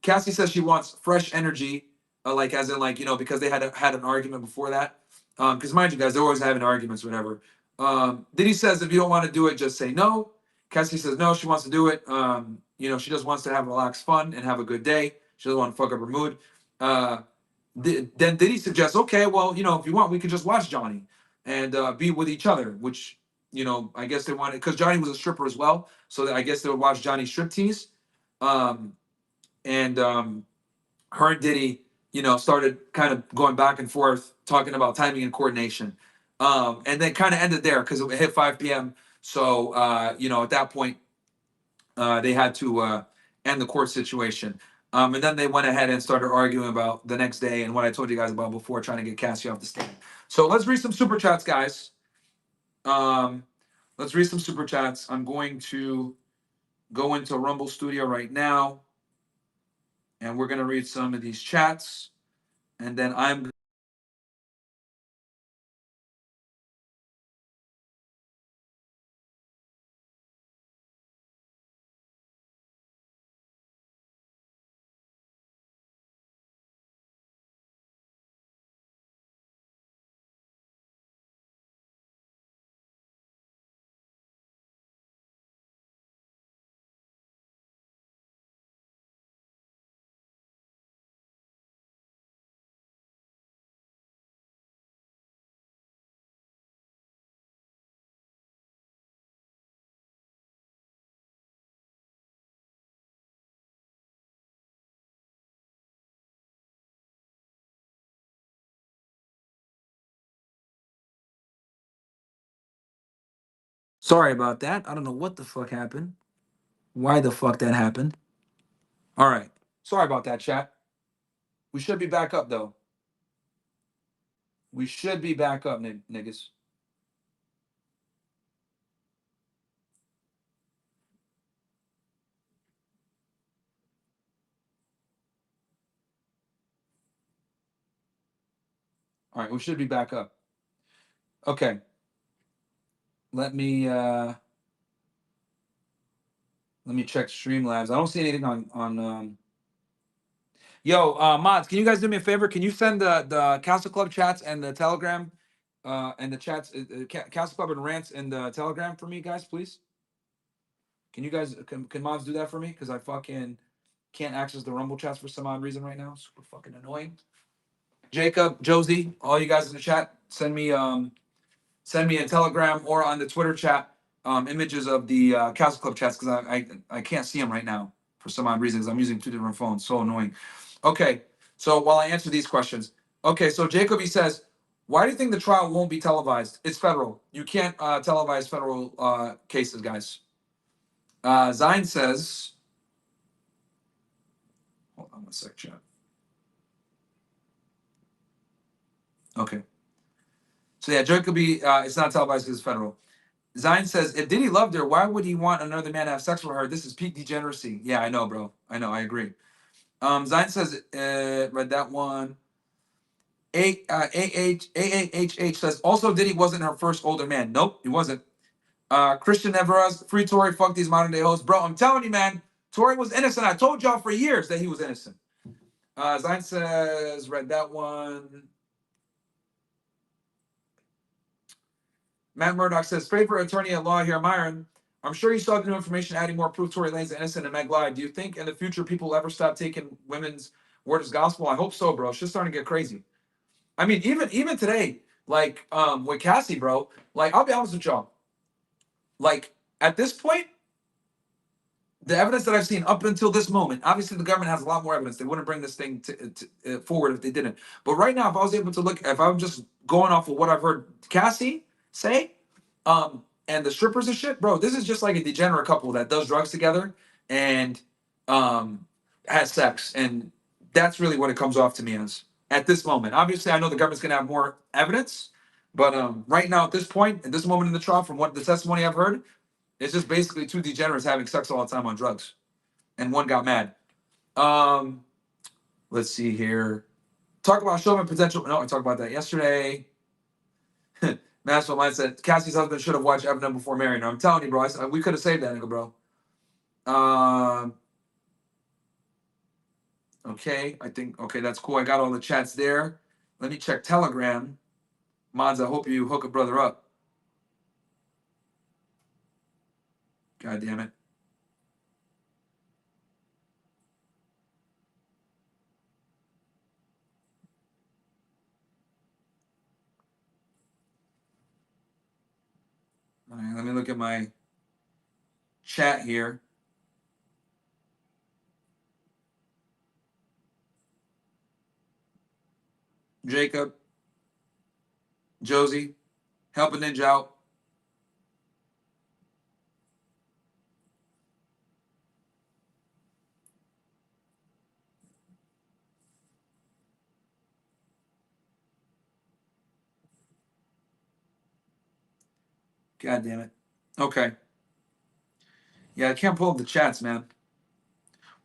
Cassie says she wants fresh energy, like as in like, because they had an argument before that. Because mind you guys, they're always having arguments, whatever. Diddy says if you don't want to do it, just say no. Cassie says no, she wants to do it. She just wants to have relaxed fun and have a good day. She doesn't want to fuck up her mood. Then Diddy suggests, okay, well, if you want, we could just watch Johnny and be with each other, which, I guess they wanted, because Johnny was a stripper as well. So I guess they would watch Johnny striptease. And her and Diddy, started kind of going back and forth, talking about timing and coordination. And then kind of ended there because it hit 5 p.m. So, at that point, they had to end the court situation. And then they went ahead and started arguing about the next day and what I told you guys about before, trying to get Cassie off the stand. So let's read some super chats, guys. Let's read some super chats. I'm going to go into Rumble Studio right now, and we're going to read some of these chats. And then I'm sorry about that. I don't know what the fuck happened. Why the fuck that happened. All right. Sorry about that, chat. We should be back up, though. We should be back up, niggas. All right, we should be back up. Okay. Let me check Streamlabs. I don't see anything on Yo, mods, can you guys do me a favor? Can you send the Castle Club chats and the Telegram and the chats Castle Club and rants and the Telegram for me, guys, please? Can you guys can mods do that for me? Because I fucking can't access the Rumble chats for some odd reason right now. Super fucking annoying. Jacob, Josie, all you guys in the chat, send me a Telegram or on the Twitter chat images of the Castle Club chats because I can't see them right now for some odd reasons. I'm using two different phones. So annoying. Okay, so while I answer these questions, okay, so Jacob, he says, why do you think the trial won't be televised? It's federal. You can't televise federal cases, guys. Zine says, hold on one sec, chat. Okay. So yeah, Jacoby, it's not televised because it's federal. Zine says, if Diddy loved her, why would he want another man to have sex with her? This is peak degeneracy. Yeah, I know, bro. I know, I agree. Zine says, read that one. AHH says, also Diddy wasn't her first older man. Nope, he wasn't. Christian Everaz, free Tory, fuck these modern day hosts. Bro, I'm telling you, man, Tory was innocent. I told y'all for years that he was innocent. Zine says, read that one. Matt Murdoch says, favorite attorney at law here, Myron. I'm sure you saw the new information adding more proof Tory Lanez innocent and Meg lied. Do you think in the future people will ever stop taking women's word as gospel? I hope so, bro. It's just starting to get crazy. I mean, even today, like with Cassie, bro, like I'll be honest with y'all. Like at this point, the evidence that I've seen up until this moment, obviously the government has a lot more evidence. They wouldn't bring this thing forward if they didn't. But right now, if I was able to look, if I'm just going off of what I've heard Cassie say, and the strippers and shit, bro, this is just like a degenerate couple that does drugs together and has sex, and that's really what it comes off to me as at this moment. Obviously, I know the government's gonna have more evidence, but right now at this point, at this moment in the trial, from what the testimony I've heard, it's just basically two degenerates having sex all the time on drugs, and one got mad. Let's see here. Talk about showing potential. No, I talked about that yesterday. National mindset. Cassie's husband should have watched Eminem before marrying her. I'm telling you, bro. We could have saved that nigga, bro. Okay, I think. Okay, that's cool. I got all the chats there. Let me check Telegram. Mods, I hope you hook a brother up. God damn it. All right, let me look at my chat here. Jacob, Josie, help a ninja out. God damn it. Okay. Yeah, I can't pull up the chats, man.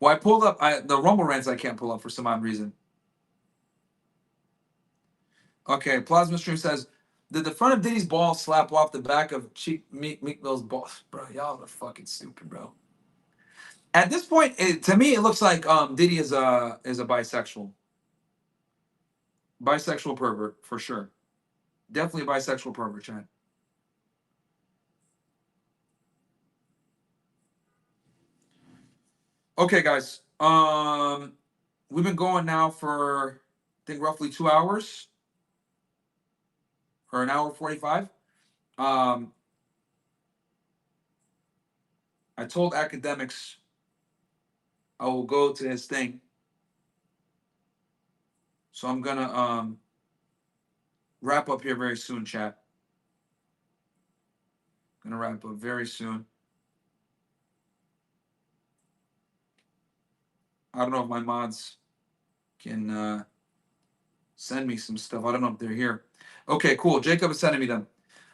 Well, I pulled up the Rumble rants. I can't pull up for some odd reason. Okay, Plasma Stream says, did the front of Diddy's ball slap off the back of Meek Mill's ball? Bro, y'all are fucking stupid, bro. At this point, to me, it looks like Diddy is a bisexual. Bisexual pervert, for sure. Definitely a bisexual pervert, Chad. Okay, guys. We've been going now for, I think, roughly 2 hours. Or an hour 45. I told academics I will go to his thing. So I'm gonna wrap up here very soon, chat. Gonna wrap up very soon. I don't know if my mods can send me some stuff. I don't know if they're here. Okay, cool. Jacob is sending me them.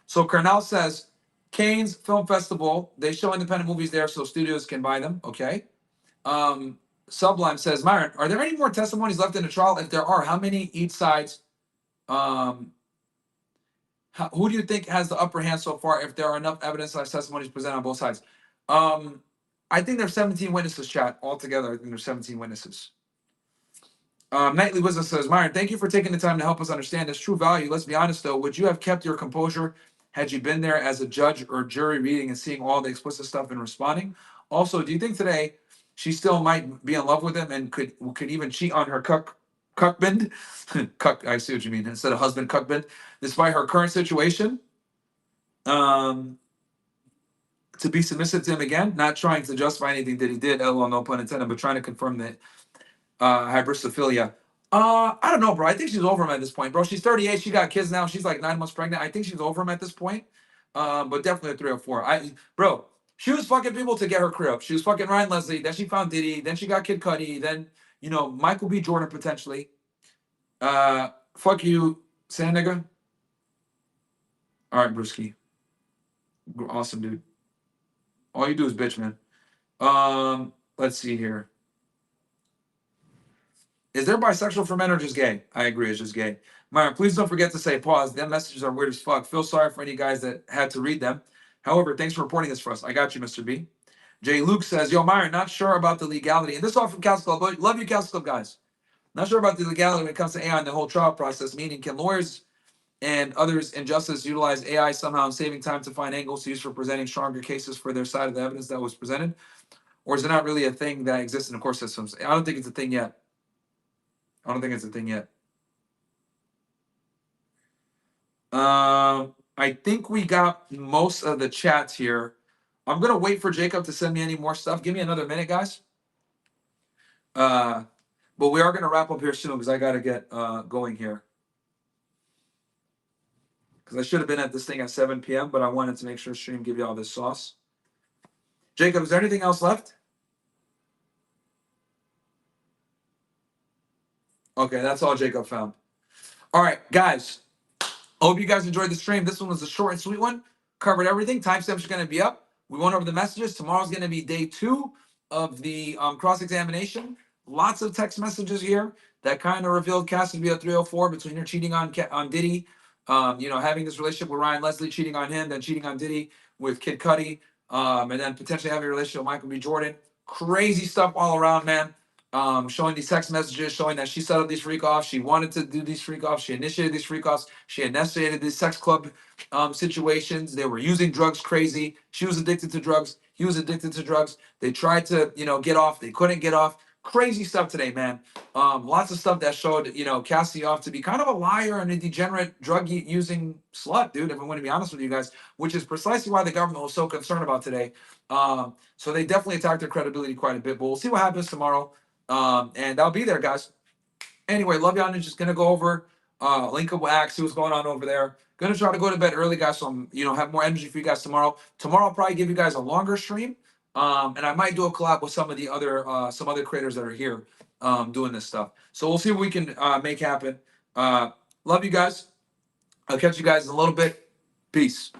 So Cornell says, Cannes Film Festival, they show independent movies there so studios can buy them. Okay. Sublime says, Myron, are there any more testimonies left in the trial? If there are, how many each sides? Who do you think has the upper hand so far? If there are enough evidence slash testimonies presented on both sides, I think there's 17 witnesses. Chat altogether. I think there's 17 witnesses. Nightly Wisdom says, Myron, thank you for taking the time to help us understand this true value. Let's be honest though, would you have kept your composure had you been there as a judge or jury reading and seeing all the explicit stuff and responding? Also, do you think today she still might be in love with him and could even cheat on her cuckbend? Cuck, I see what you mean. Instead of husband, cuckbend, despite her current situation. To be submissive to him again, not trying to justify anything that he did, LOL, no pun intended, but trying to confirm that hybristophilia. I don't know, bro. I think she's over him at this point, bro. She's 38. She got kids now. She's like 9 months pregnant. I think she's over him at this point. But definitely a 3 or 4. Bro, she was fucking people to get her crib. She was fucking Ryan Leslie. Then she found Diddy. Then she got Kid Cudi. Then, Michael B. Jordan potentially. Fuck you, sand nigga. All right, Brewski. Awesome, dude. All you do is bitch, man. Let's see here. Is there bisexual for men or just gay? I agree, it's just gay. Myron, please don't forget to say pause. Them messages are weird as fuck. Feel sorry for any guys that had to read them. However, thanks for reporting this for us. I got you, Mr. B. Jay Luke says, yo, Myron, not sure about the legality. And this is all from Council Club. Love you, Council Club guys. Not sure about the legality when it comes to AI and the whole trial process, meaning can lawyers and others in justice utilize AI somehow in saving time to find angles to use for presenting stronger cases for their side of the evidence that was presented? Or is it not really a thing that exists in the court systems? I don't think it's a thing yet. I don't think it's a thing yet. I think we got most of the chats here. I'm gonna wait for Jacob to send me any more stuff. Give me another minute, guys. But we are gonna wrap up here soon because I gotta get going here. Because I should have been at this thing at 7 p.m., but I wanted to make sure stream give you all this sauce. Jacob, is there anything else left? Okay, that's all Jacob found. All right, guys. I hope you guys enjoyed the stream. This one was a short and sweet one. Covered everything. Timestamps are going to be up. We went over the messages. Tomorrow's going to be day 2 of the cross-examination. Lots of text messages here that kind of revealed Cassie to be a 304 between her cheating on Diddy, having this relationship with Ryan Leslie, cheating on him, then cheating on Diddy with Kid Cudi, and then potentially having a relationship with Michael B. Jordan. Crazy stuff all around, man. Showing these text messages, showing that she set up these freak offs. She wanted to do these freak offs. She initiated these freak offs. She initiated these sex club situations. They were using drugs crazy. She was addicted to drugs. He He was addicted to drugs. They tried to, get off. They couldn't get off. Crazy stuff today, man. Lots of stuff that showed, Cassie off to be kind of a liar and a degenerate drug using slut, dude, if I'm going to be honest with you guys, which is precisely why the government was so concerned about today. So they definitely attacked their credibility quite a bit, but we'll see what happens tomorrow. And I'll be there, guys. Anyway, love y'all. Just gonna go over link up with Axe, see what's going on over there. Gonna try to go to bed early, guys, so I'm have more energy for you guys tomorrow. Tomorrow I'll probably give you guys a longer stream. And I might do a collab with some of the other some other creators that are here doing this stuff. So we'll see what we can make happen. Love you guys. I'll catch you guys in a little bit. Peace.